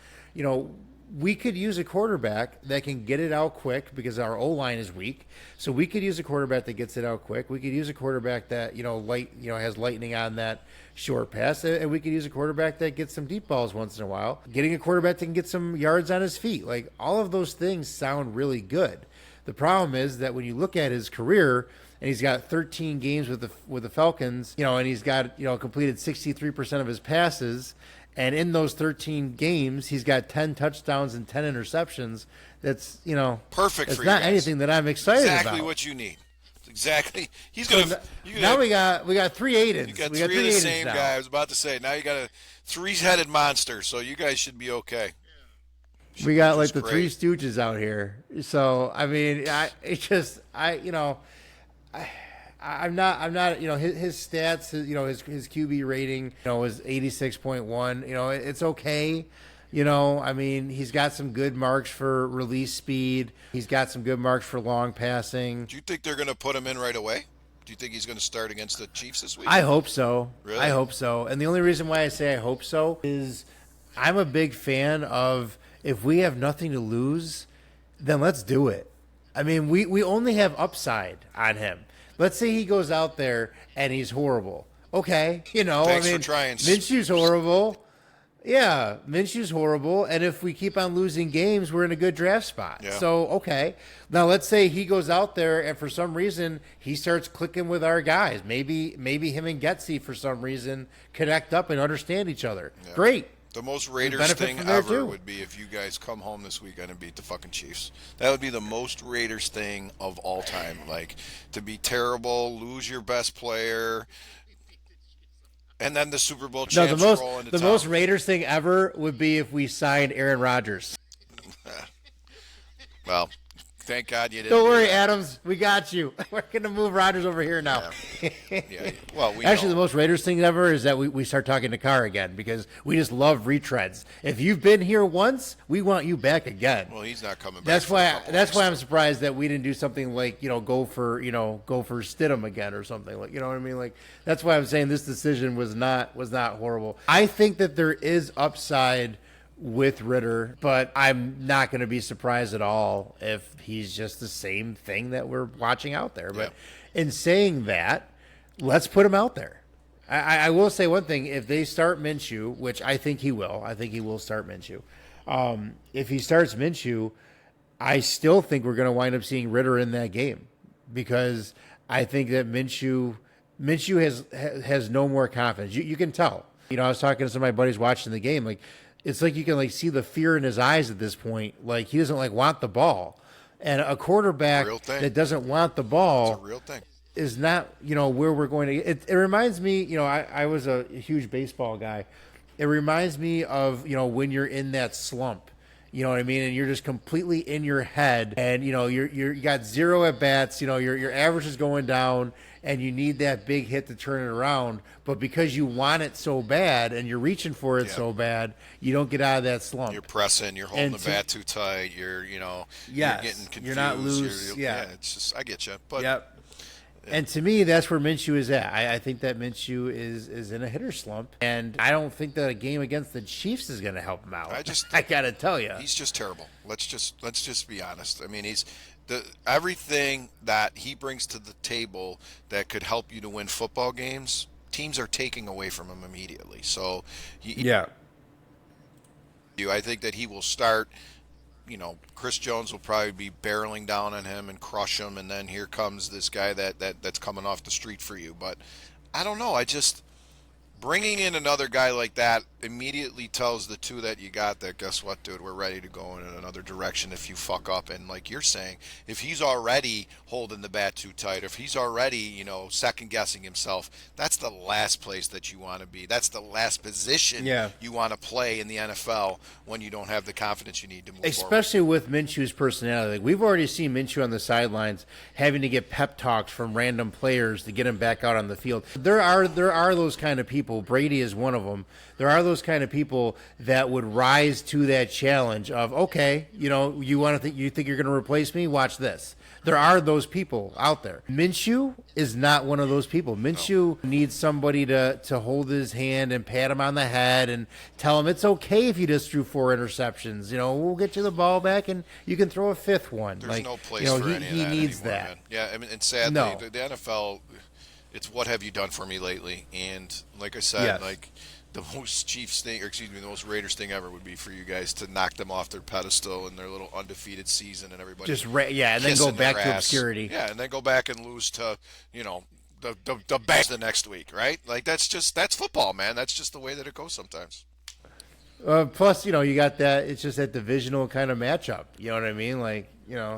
S1: We could use a quarterback that can get it out quick because our O-line is weak. So we could use a quarterback that gets it out quick. We could use a quarterback that, has lightning on that short pass. And we could use a quarterback that gets some deep balls once in a while. Getting a quarterback that can get some yards on his feet. Like, all of those things sound really good. The problem is that when you look at his career, and he's got 13 games with the Falcons, and he's got completed 63% of his passes, and in those 13 games, he's got 10 touchdowns and 10 interceptions. That's
S2: perfect.
S1: It's
S2: for
S1: not
S2: you guys.
S1: anything that I'm excited about.
S2: Exactly what you need. Exactly. He's
S1: So
S2: gonna.
S1: now we got three Aidens.
S2: You got
S1: we
S2: three of the
S1: Aidens
S2: same
S1: now.
S2: guy. I was about to say. Now you got a three-headed monster. So you guys should be okay.
S1: We got like
S2: Which
S1: the
S2: is
S1: Three
S2: great.
S1: Stooges out here. So I mean, I'm not, his stats, his QB rating, was 86.1. It's okay. I mean, he's got some good marks for release speed. He's got some good marks for long passing.
S2: Do you think they're going to put him in right away? Do you think he's going to start against the Chiefs this week?
S1: I hope so.
S2: Really?
S1: I hope so. And the only reason why I say I hope so is I'm a big fan of, if we have nothing to lose, then let's do it. I mean, we only have upside on him. Let's say he goes out there and he's horrible. Okay,
S2: Thanks for trying.
S1: Minshew's horrible. Yeah, Minshew's horrible. And if we keep on losing games, we're in a good draft spot.
S2: Yeah.
S1: So, okay. Now, let's say he goes out there and for some reason he starts clicking with our guys. Maybe him and Getsy for some reason connect up and understand each other.
S2: Yeah.
S1: Great.
S2: The most Raiders
S1: benefit
S2: thing
S1: from there,
S2: ever
S1: too.
S2: would be if you guys come home this weekend and beat the fucking Chiefs. That would be the most Raiders thing of all time. Like, to be terrible, lose your best player, and then the Super Bowl
S1: No,
S2: champs
S1: the
S2: roll into
S1: the
S2: town.
S1: most Raiders thing ever would be if we signed Aaron Rodgers.
S2: Well, thank God you didn't.
S1: Don't
S2: do
S1: worry,
S2: that.
S1: Adams. We got you. We're going to move Rodgers over here now.
S2: Yeah. Well, we
S1: Actually,
S2: know.
S1: the most Raiders thing ever is that we start talking to Carr again because we just love retreads. If you've been here once, we want you back again.
S2: Well, he's not coming back.
S1: That's
S2: for a
S1: why.
S2: couple
S1: That's
S2: weeks.
S1: why I'm surprised that we didn't do something like go for Stidham again or something like what I mean. Like, that's why I'm saying this decision was not horrible. I think that there is upside with Ritter, but I'm not going to be surprised at all if he's just the same thing that we're watching out there. But in saying that, let's put him out there. I will say one thing: if they start Minshew, which I think he will start Minshew. If he starts Minshew, I still think we're going to wind up seeing Ritter in that game because I think that Minshew has no more confidence. You can tell. I was talking to some of my buddies watching the game. Like, it's like you can see the fear in his eyes at this point. Like, he doesn't want the ball, and a quarterback
S2: Real thing.
S1: that doesn't want the ball
S2: It's a real thing.
S1: is not where we're going to. It reminds me. I was a huge baseball guy. It reminds me of when you're in that slump. You know what I mean? And you're just completely in your head, and you got zero at bats. Your average is going down, and you need that big hit to turn it around. But because you want it so bad, and you're reaching for it so bad, you don't get out of that slump.
S2: You're pressing. You're holding
S1: And
S2: the bat too tight. You're
S1: Yes.
S2: you're getting confused.
S1: You're not loose. Yeah.
S2: It's just I get you. But
S1: Yep. And to me, that's where Minshew is at. I think that Minshew is in a hitter slump, and I don't think that a game against the Chiefs is going to help him out. I got to tell you,
S2: he's just terrible. Let's just be honest. I mean, he's everything that he brings to the table that could help you to win football games. Teams are taking away from him immediately. So, I think that he will start. Chris Jones will probably be barreling down on him and crush him, and then here comes this guy that's coming off the street for you. But I don't know. I just bringing in another guy like that immediately tells the two that you got that, guess what, dude, we're ready to go in another direction if you fuck up. And like you're saying, if he's already holding the bat too tight, if he's already, second guessing himself, that's the last place that you want to be. That's the last position
S1: Yeah.
S2: you want to play in the NFL when you don't have the confidence you need to move forward.
S1: Especially with Minshew's personality. Like, we've already seen Minshew on the sidelines having to get pep talks from random players to get him back out on the field. There are those kind of people. Brady is one of them. There are those kind of people that would rise to that challenge of, okay, you think you're going to replace me? Watch this. There are those people out there. Minshew is not one of those people. Minshew needs somebody to hold his hand and pat him on the head and tell him it's okay if you just threw 4 interceptions. We'll get you the ball back and you can throw a 5th one.
S2: There's no place for any of that
S1: he needs
S2: anymore,
S1: that.
S2: man. Yeah, I mean, and sadly,
S1: No.
S2: the NFL, it's what have you done for me lately? And like I said,
S1: Yes.
S2: the most Chiefs thing, or excuse me, the most Raiders thing ever would be for you guys to knock them off their pedestal and their little undefeated season and everybody
S1: And then go back to obscurity.
S2: Yeah, and then go back and lose to, the best the next week, right? Like that's football, man. That's just the way that it goes sometimes.
S1: Plus, you got that. It's just that divisional kind of matchup. You know what I mean?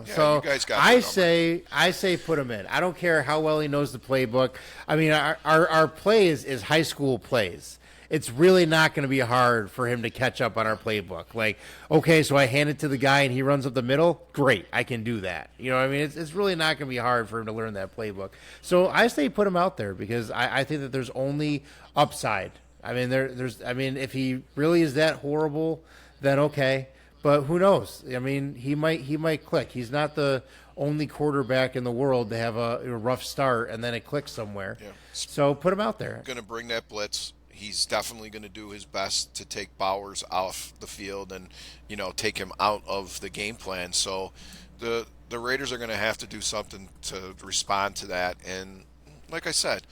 S1: So
S2: you guys got
S1: I
S2: the
S1: say put him in. I don't care how well he knows the playbook. I mean, our play is high school plays. It's really not going to be hard for him to catch up on our playbook. Like, okay, so I hand it to the guy and he runs up the middle. Great, I can do that. You know what I mean? It's really not going to be hard for him to learn that playbook. So I say put him out there because I think that there's only upside. I mean, if he really is that horrible, then okay. But who knows? I mean, he might click. He's not the only quarterback in the world to have a rough start and then it clicks somewhere.
S2: Yeah.
S1: So put him out there.
S2: Going to bring that blitz. He's definitely going to do his best to take Bowers off the field and, take him out of the game plan. So the Raiders are going to have to do something to respond to that. And like I said,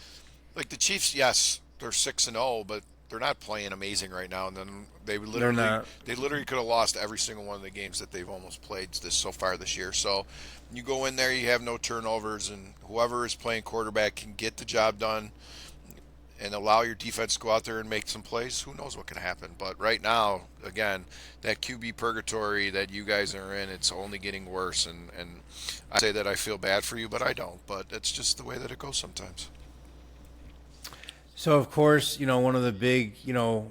S2: like the Chiefs, yes, they're 6-0, but they're not playing amazing right now. And then they literally could have lost every single one of the games that they've almost played so far this year. So you go in there, you have no turnovers, and whoever is playing quarterback can get the job done and allow your defense to go out there and make some plays. Who knows what can happen? But right now, again, that QB purgatory that you guys are in, it's only getting worse. And I say that I feel bad for you, but I don't. But it's just the way that it goes sometimes.
S1: So, of course, one of the big,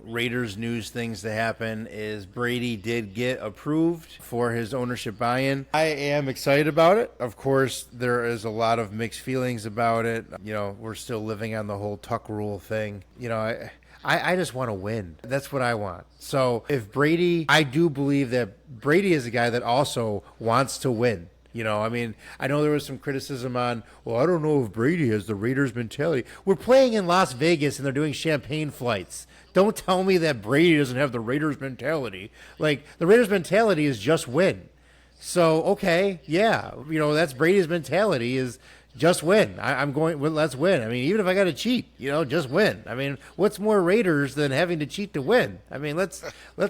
S1: Raiders news things to happen is Brady did get approved for his ownership buy-in. I am excited about it. Of course, there is a lot of mixed feelings about it. We're still living on the whole Tuck rule thing. I just want to win. That's what I want. So if Brady, I do believe that Brady is a guy that also wants to win. I know there was some criticism on, well, I don't know if Brady has the Raiders mentality. We're playing in Las Vegas and they're doing champagne flights. Don't tell me that Brady doesn't have the Raiders mentality. Like, the Raiders mentality is just win. So, okay, yeah, that's Brady's mentality is just win. I'm going, well, let's win. I mean, even if I got to cheat, just win. I mean, what's more Raiders than having to cheat to win? I mean, let's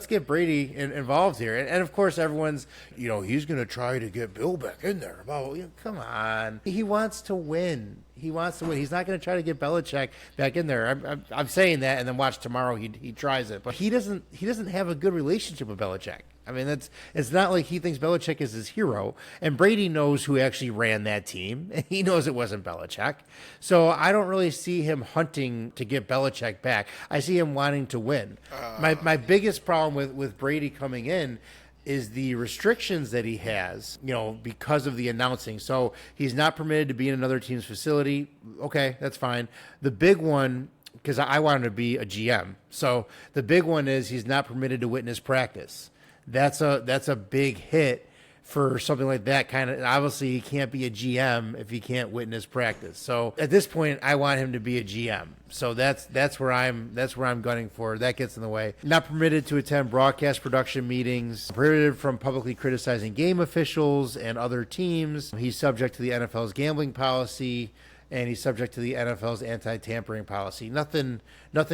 S1: get Brady involved here. And of course, everyone's, he's going to try to get Bill back in there. Well, come on. He wants to win. He wants to win. He's not going to try to get Belichick back in there. I'm saying that, and then watch tomorrow he tries it. But he doesn't have a good relationship with Belichick. I mean, it's not like he thinks Belichick is his hero. And Brady knows who actually ran that team. And he knows it wasn't Belichick. So I don't really see him hunting to get Belichick back. I see him wanting to win. My biggest problem with Brady coming in is the restrictions that he has, because of the announcing. So he's not permitted to be in another team's facility. Okay, that's fine. The big one, because I want him to be a GM. So the big one is he's not permitted to witness practice. That's a big hit for something like that kind of. Obviously, he can't be a GM if he can't witness practice. So at this point, I want him to be a GM. So that's where I'm gunning for. That gets in the way. Not permitted to attend broadcast production meetings. Prohibited from publicly criticizing game officials and other teams. He's subject to the NFL's gambling policy. And he's subject to the NFL's anti-tampering policy. Nothing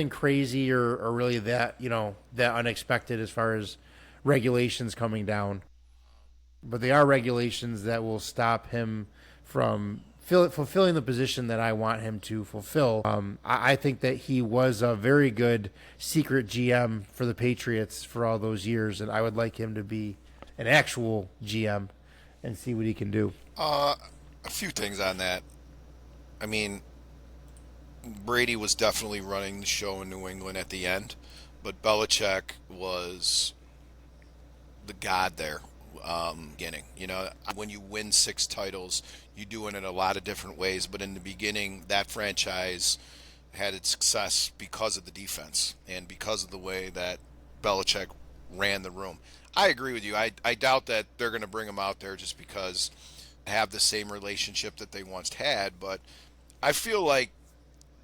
S1: crazy or really that unexpected as far as regulations coming down. But they are regulations that will stop him from fulfilling the position that I want him to fulfill. I think that he was a very good secret GM for the Patriots for all those years, and I would like him to be an actual GM and see what he can do.
S2: A few things on that. I mean, Brady was definitely running the show in New England at the end, but Belichick was the god there. Beginning, when you win 6 titles, you do it in a lot of different ways. But in the beginning, that franchise had its success because of the defense and because of the way that Belichick ran the room. I agree with you. I doubt that they're going to bring him out there just because they have the same relationship that they once had. But I feel like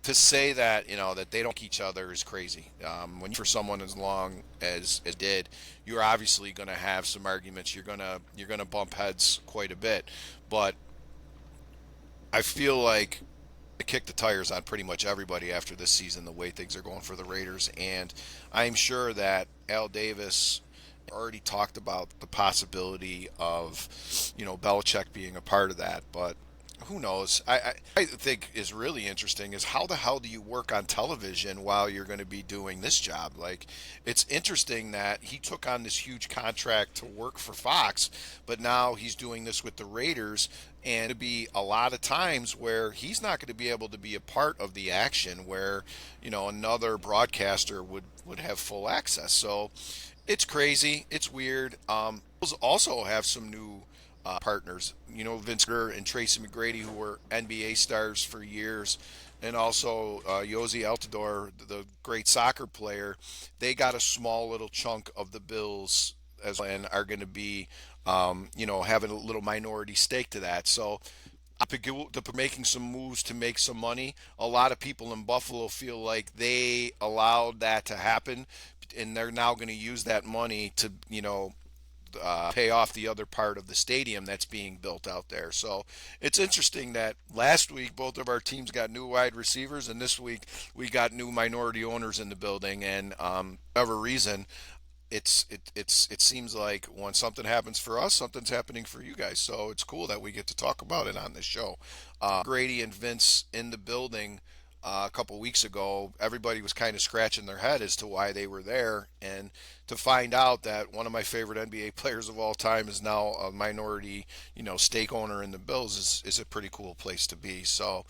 S2: to say that that they don't like each other is crazy. When for someone as long as did, you're obviously going to have some arguments. You're gonna bump heads quite a bit, but I feel like they kicked the tires on pretty much everybody after this season. The way things are going for the Raiders, and I'm sure that Al Davis already talked about the possibility of Belichick being a part of that, but who knows? I think is really interesting is how the hell do you work on television while you're going to be doing this job? Like, it's interesting that he took on this huge contract to work for Fox, but now he's doing this with the Raiders, and it'd be a lot of times where he's not going to be able to be a part of the action where another broadcaster would have full access. So it's crazy. It's weird. We'll also have some new partners, Vince Carter and Tracy McGrady, who were NBA stars for years, and also Jozy Altidore, the great soccer player. They got a small little chunk of the Bills as well, and are going to be, having a little minority stake to that. So to making some moves to make some money. A lot of people in Buffalo feel like they allowed that to happen, and they're now going to use that money to, pay off the other part of the stadium that's being built out there. So it's interesting that last week both of our teams got new wide receivers, and this week we got new minority owners in the building. And for whatever reason, it seems like when something happens for us, something's happening for you guys. So it's cool that we get to talk about it on this show. Grady and Vince in the building a couple weeks ago, everybody was kind of scratching their head as to why they were there, and to find out that one of my favorite NBA players of all time is now a minority, stake owner in the Bills is a pretty cool place to be. So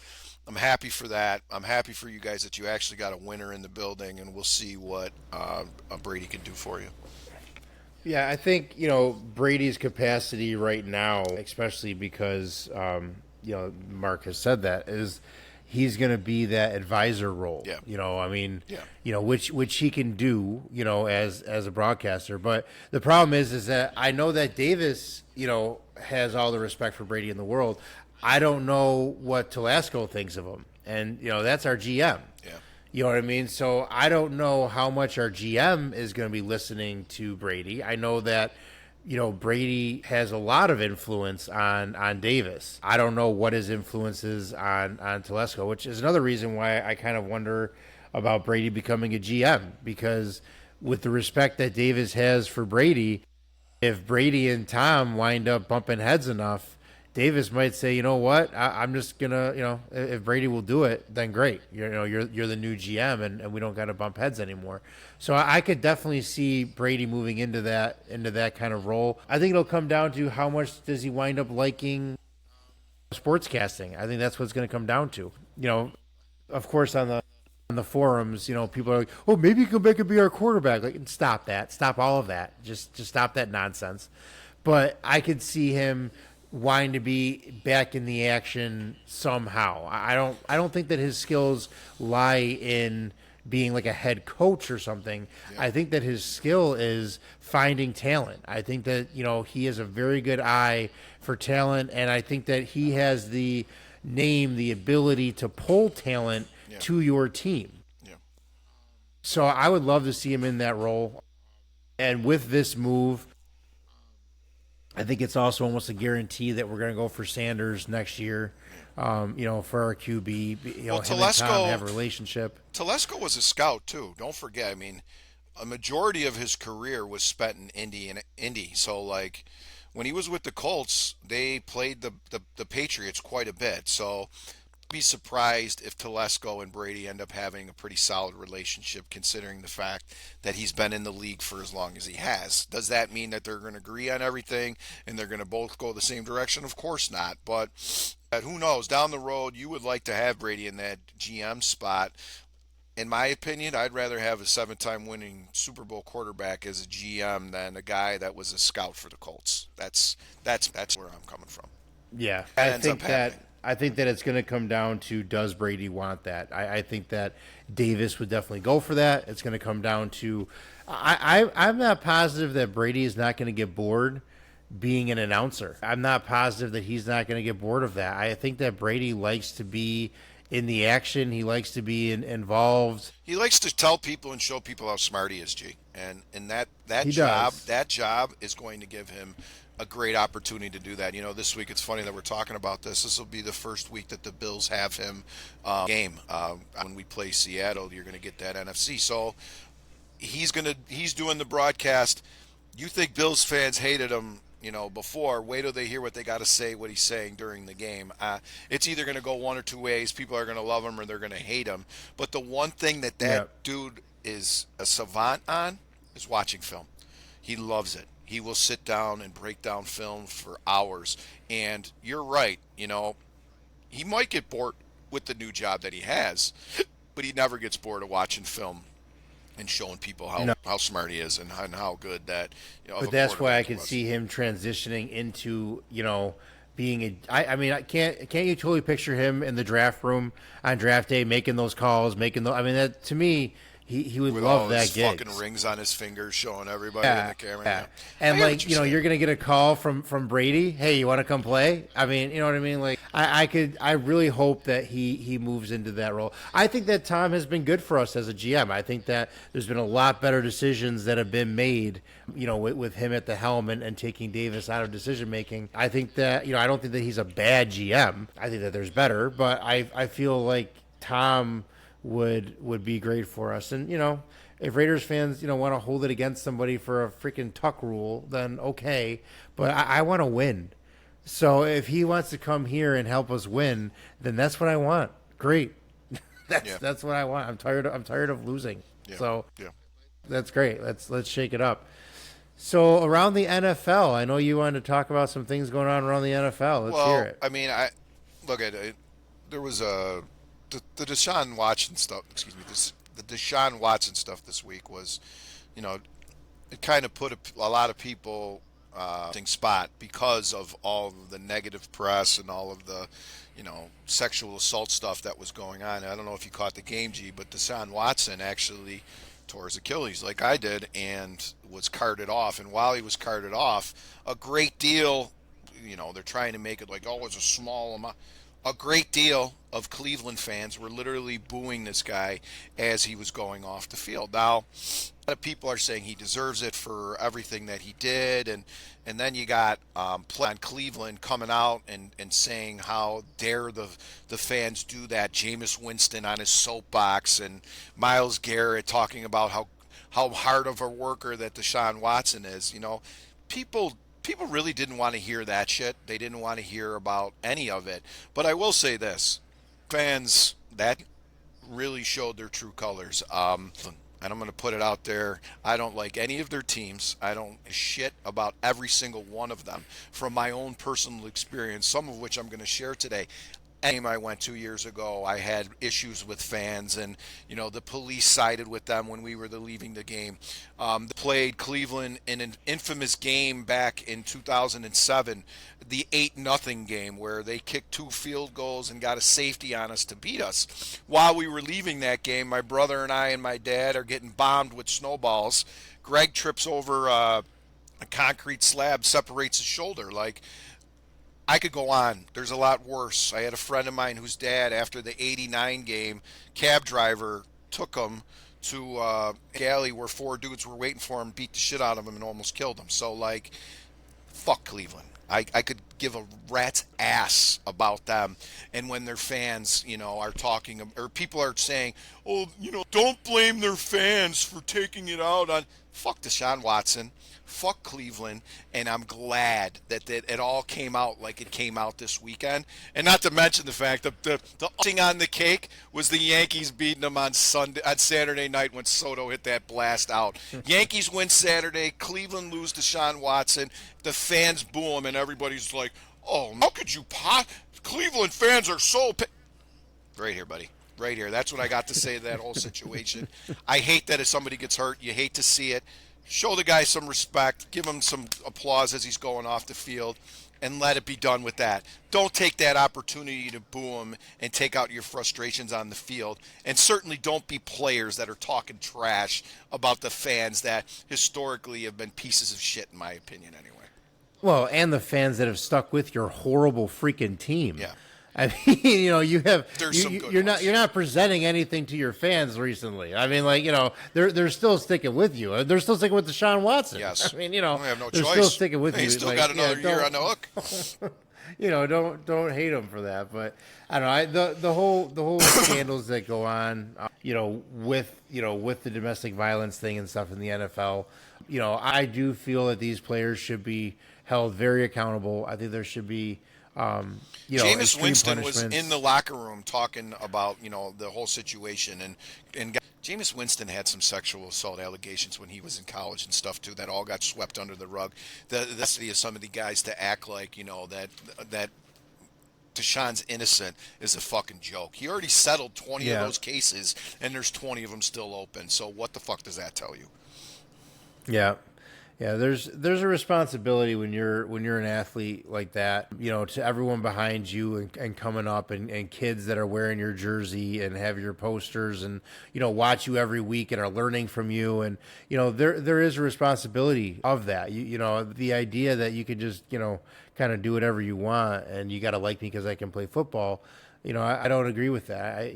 S2: I'm happy for that. I'm happy for you guys that you actually got a winner in the building, and we'll see what Brady can do for you.
S1: Yeah, I think Brady's capacity right now, especially because Mark has said that, is he's going to be that advisor role.
S2: Yeah.
S1: Which he can do, as a broadcaster. But the problem is that I know that Davis, has all the respect for Brady in the world. I don't know what Telesco thinks of him, and that's our GM.
S2: Yeah.
S1: You know what I mean? So I don't know how much our GM is going to be listening to Brady. I know that Brady has a lot of influence on Davis. I don't know what his influence is on Telesco, which is another reason why I kind of wonder about Brady becoming a GM, because with the respect that Davis has for Brady, if Brady and Tom wind up bumping heads enough, Davis might say, you know what, I'm just gonna, if Brady will do it, then great. You're the new GM, and we don't got to bump heads anymore. So I could definitely see Brady moving into that kind of role. I think it'll come down to how much does he wind up liking sportscasting. I think that's what it's going to come down to. Of course, on the forums, people are like, oh, maybe he can come back and be our quarterback. Like, stop that. Stop all of that. Just stop that nonsense. But I could see him wanting to be back in the action somehow. I don't think that his skills lie in being like a head coach or something. Yeah. I think that his skill is finding talent. I think that he has a very good eye for talent, and I think that he has the ability to pull talent to your team.
S2: Yeah.
S1: So I would love to see him in that role. And with this move, I think it's also almost a guarantee that we're going to go for Sanders next year, for our QB. Him and Tom have a relationship.
S2: Telesco was a scout, too. Don't forget. I mean, a majority of his career was spent in Indy. So, when he was with the Colts, they played the Patriots quite a bit. So be surprised if Telesco and Brady end up having a pretty solid relationship, considering the fact that he's been in the league for as long as he has. Does that mean that they're going to agree on everything and they're going to both go the same direction? Of course not. But who knows? Down the road, you would like to have Brady in that GM spot. In my opinion, I'd rather have a seven-time winning Super Bowl quarterback as a GM than a guy that was a scout for the Colts. That's where I'm coming from.
S1: Yeah,
S2: That ends up happening.
S1: I think that it's going to come down to, does Brady want that? I think that Davis would definitely go for that. It's going to come down to I'm not positive that Brady is not going to get bored being an announcer. I'm not positive that he's not going to get bored of that. I think that Brady likes to be in the action. He likes to be involved.
S2: He likes to tell people and show people how smart he is, G. And that
S1: He
S2: job
S1: does.
S2: that job is going to give him a great opportunity to do that. You know, this week it's funny that we're talking about this. This will be the first week that the Bills have him game. When we play Seattle, you're going to get that NFC. So he's doing the broadcast. You think Bills fans hated him, before? Wait till they hear what they got to say, what he's saying during the game. It's either going to go one or two ways. People are going to love him or they're going to hate him. But the one thing that
S1: Yep.
S2: dude is a savant on is watching film. He loves it. He will sit down and break down film for hours. And you're right, he might get bored with the new job that he has, but he never gets bored of watching film and showing people
S1: No.
S2: how smart he is and how good that of
S1: But
S2: a
S1: that's why I
S2: quarterback he
S1: could
S2: was.
S1: see him transitioning into, being I mean, can't you totally picture him in the draft room on draft day making those calls, I mean, that to me, he would
S2: With
S1: love
S2: all
S1: that
S2: his
S1: gig.
S2: fucking rings on his fingers, showing everybody in the camera.
S1: Yeah.
S2: Yeah.
S1: And
S2: I get what
S1: like,
S2: you're
S1: you're
S2: saying.
S1: gonna get a call from Brady. Hey, you want to come play? I mean, you know what I mean? Like, I really hope that he moves into that role. I think that Tom has been good for us as a GM. I think that there's been a lot better decisions that have been made, with him at the helm and taking Davis out of decision making. I think that, I don't think that he's a bad GM. I think that there's better, but I feel like Tom would be great for us. And if Raiders fans want to hold it against somebody for a freaking tuck rule, then okay. But I want to win. So if he wants to come here and help us win, then that's what I want. Great.
S2: Yeah.
S1: That's what I want. I'm tired of losing.
S2: Yeah.
S1: So
S2: Yeah.
S1: that's great. Let's shake it up. So around the NFL, I know you wanted to talk about some things going on around the NFL. Let's hear
S2: Well,
S1: it.
S2: I mean, I look at it. There was the Deshaun Watson stuff. Excuse me. The Deshaun Watson stuff this week was, you know, it kind of put a lot of people spot because of all of the negative press and all of the, sexual assault stuff that was going on. I don't know if you caught the game, G, but Deshaun Watson actually tore his Achilles like I did and was carted off. And while he was carted off, a great deal, they're trying to make it like, oh, it's a small amount. A great deal of Cleveland fans were literally booing this guy as he was going off the field. Now, a lot of people are saying he deserves it for everything that he did, and then you got play on Cleveland coming out and saying how dare the fans do that. Jameis Winston on his soapbox and Myles Garrett talking about how hard of a worker that Deshaun Watson is. People really didn't want to hear that shit. They didn't want to hear about any of it. But I will say this. Fans, that really showed their true colors. And I'm going to put it out there. I don't like any of their teams. I don't shit about every single one of them from my own personal experience, some of which I'm going to share today. Game I went 2 years ago, I had issues with fans, and the police sided with them when we were leaving the game. They played Cleveland in an infamous game back in 2007, the 8-0 game where they kicked 2 field goals and got a safety on us to beat us. While we were leaving that game, my brother and I and my dad are getting bombed with snowballs. Greg trips over a concrete slab, separates his shoulder. Like, I could go on. There's a lot worse. I had a friend of mine whose dad, after the '89 game, cab driver took him to a alley where 4 dudes were waiting for him, beat the shit out of him, and almost killed him. So, like, fuck Cleveland. I could give a rat's ass about them. And when their fans, are talking, or people are saying, oh, don't blame their fans for taking it out on. fuck Deshaun Watson, fuck Cleveland, and I'm glad that it all came out like it came out this weekend. And not to mention the fact that the icing on the cake was the Yankees beating them on Saturday night when Soto hit that blast out. Yankees win Saturday, Cleveland lose Deshaun Watson, the fans boo him, and everybody's like, "Oh, how could you pop? Cleveland fans are so." Right here, buddy. Right here. That's what I got to say to that whole situation. I hate that if somebody gets hurt, you hate to see it. Show the guy some respect. Give him some applause as he's going off the field, and let it be done with that. Don't take that opportunity to boo him and take out your frustrations on the field. And certainly don't be players that are talking trash about the fans that historically have been pieces of shit, in my opinion, anyway.
S1: Well, and the fans that have stuck with your horrible freaking team.
S2: Yeah.
S1: I mean, you have you're not presenting anything to your fans recently. I mean, like, they're still sticking with you. They're still sticking with Deshaun Watson.
S2: Yes.
S1: I mean,
S2: I have no
S1: they're
S2: choice.
S1: still sticking with you.
S2: He's still got another year on the hook.
S1: Don't hate them for that. But I don't know. The whole scandals that go on, with the domestic violence thing and stuff in the NFL, I do feel that these players should be held very accountable. I think there should be.
S2: Jameis Winston was in the locker room talking about the whole situation, and Jameis Winston had some sexual assault allegations when he was in college and stuff too that all got swept under the rug. The necessity of some of the guys to act like that Deshaun's innocent is a fucking joke. He already settled 20 of those cases, and there's 20 of them still open. So what the fuck does that tell you?
S1: Yeah. Yeah, there's a responsibility when you're an athlete like that, to everyone behind you and coming up and kids that are wearing your jersey and have your posters and, watch you every week and are learning from you. And, there is a responsibility of that. The idea that you could just, kind of do whatever you want and you got to like me because I can play football, I don't agree with that.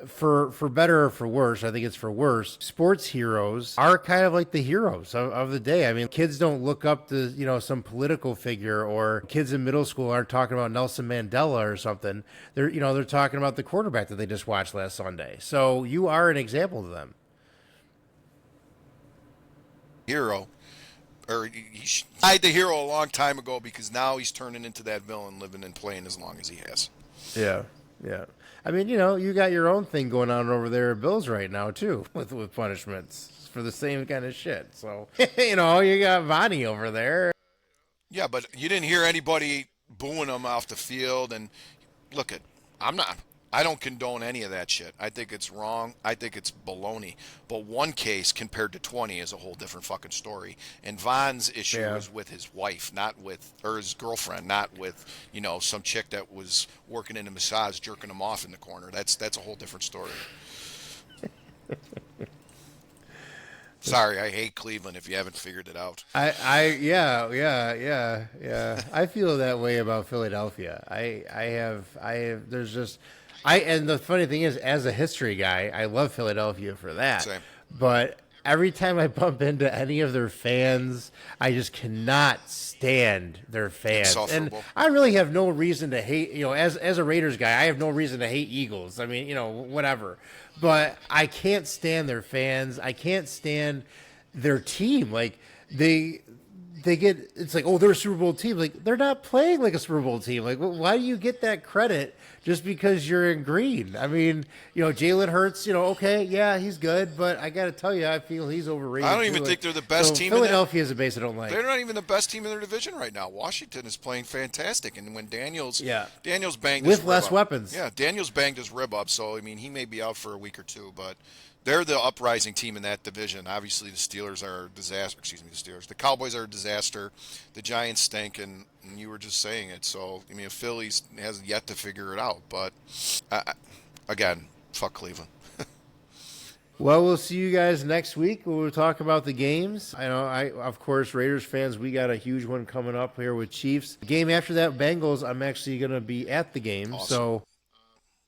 S1: For better or for worse, I think it's for worse, sports heroes are kind of like the heroes of the day. I mean, kids don't look up to, some political figure, or kids in middle school aren't talking about Nelson Mandela or something. They're talking about the quarterback that they just watched last Sunday. So you are an example to them.
S2: Hero. Or he died the hero a long time ago because now he's turning into that villain, living and playing as long as he has.
S1: Yeah, yeah. I mean, you got your own thing going on over there at Bills right now, too, with punishments for the same kind of shit. So, you got Vonnie over there.
S2: Yeah, but you didn't hear anybody booing him off the field. And look, I don't condone any of that shit. I think it's wrong. I think it's baloney. But one case compared to 20 is a whole different fucking story. And Von's issue was with his wife, or his girlfriend, not with, some chick that was working in a massage, jerking him off in the corner. That's a whole different story. Sorry, I hate Cleveland if you haven't figured it out.
S1: Yeah. I feel that way about Philadelphia. And the funny thing is, as a history guy, I love Philadelphia for that.
S2: Same.
S1: But every time I bump into any of their fans, I just cannot stand their fans. And I really have no reason to hate, as a Raiders guy, I have no reason to hate Eagles. I mean, whatever. But I can't stand their fans. I can't stand their team. Like, it's like, oh, they're a Super Bowl team. Like, they're not playing like a Super Bowl team. Like, why do you get that credit just because you're in green? I mean, Jalen Hurts, okay, yeah, he's good, but I got to tell you, I feel he's overrated.
S2: I don't even think they're the best team.
S1: Philadelphia is a base I don't like.
S2: They're not even the best team in their division right now. Washington is playing fantastic, and when Daniels banged
S1: with less weapons.
S2: Yeah, Daniels banged his rib up, so I mean, he may be out for a week or two, but they're the uprising team in that division. Obviously, the Steelers are a disaster. Excuse me, the Cowboys are a disaster. The Giants stink, and you were just saying it. So, I mean, Phillies hasn't yet to figure it out. But, again, fuck Cleveland.
S1: Well, we'll see you guys next week. We'll talk about the games. Of course, Raiders fans, we got a huge one coming up here with Chiefs. The game after that, Bengals, I'm actually going to be at the game.
S2: Awesome.
S1: So,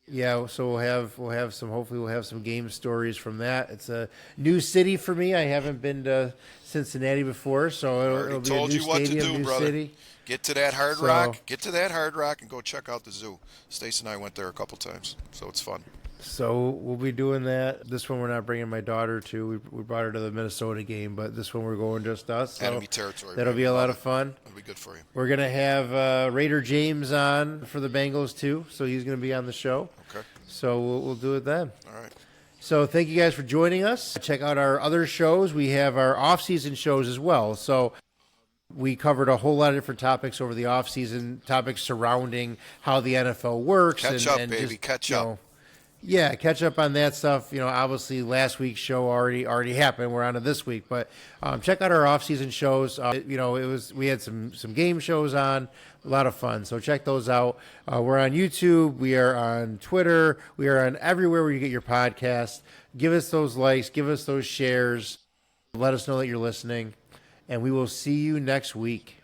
S1: yeah, so we'll have some. Hopefully, we'll have some game stories from that. It's a new city for me. I haven't been to Cincinnati before, so it'll be a new stadium, new city.
S2: Get to that Hard Rock, and go check out the zoo. Stace and I went there a couple times, so it's fun.
S1: So we'll be doing that. This one we're not bringing my daughter to. We brought her to the Minnesota game, but this one we're going just us. So
S2: Enemy territory.
S1: that'll be a lot of fun.
S2: That'll be good for you.
S1: We're going to have Raider James on for the Bengals too, so he's going to be on the show.
S2: Okay.
S1: So we'll do it then.
S2: All right.
S1: So thank you guys for joining us. Check out our other shows. We have our off-season shows as well. So we covered a whole lot of different topics over the off-season, topics surrounding how the NFL works.
S2: Catch up, baby.
S1: Just,
S2: catch up.
S1: Yeah, catch up on that stuff. Obviously last week's show already happened. We're on to this week, but check out our off-season shows. We had some game shows on, a lot of fun. So check those out. We're on YouTube. We are on Twitter. We are on everywhere where you get your podcast. Give us those likes. Give us those shares. Let us know that you're listening, and we will see you next week.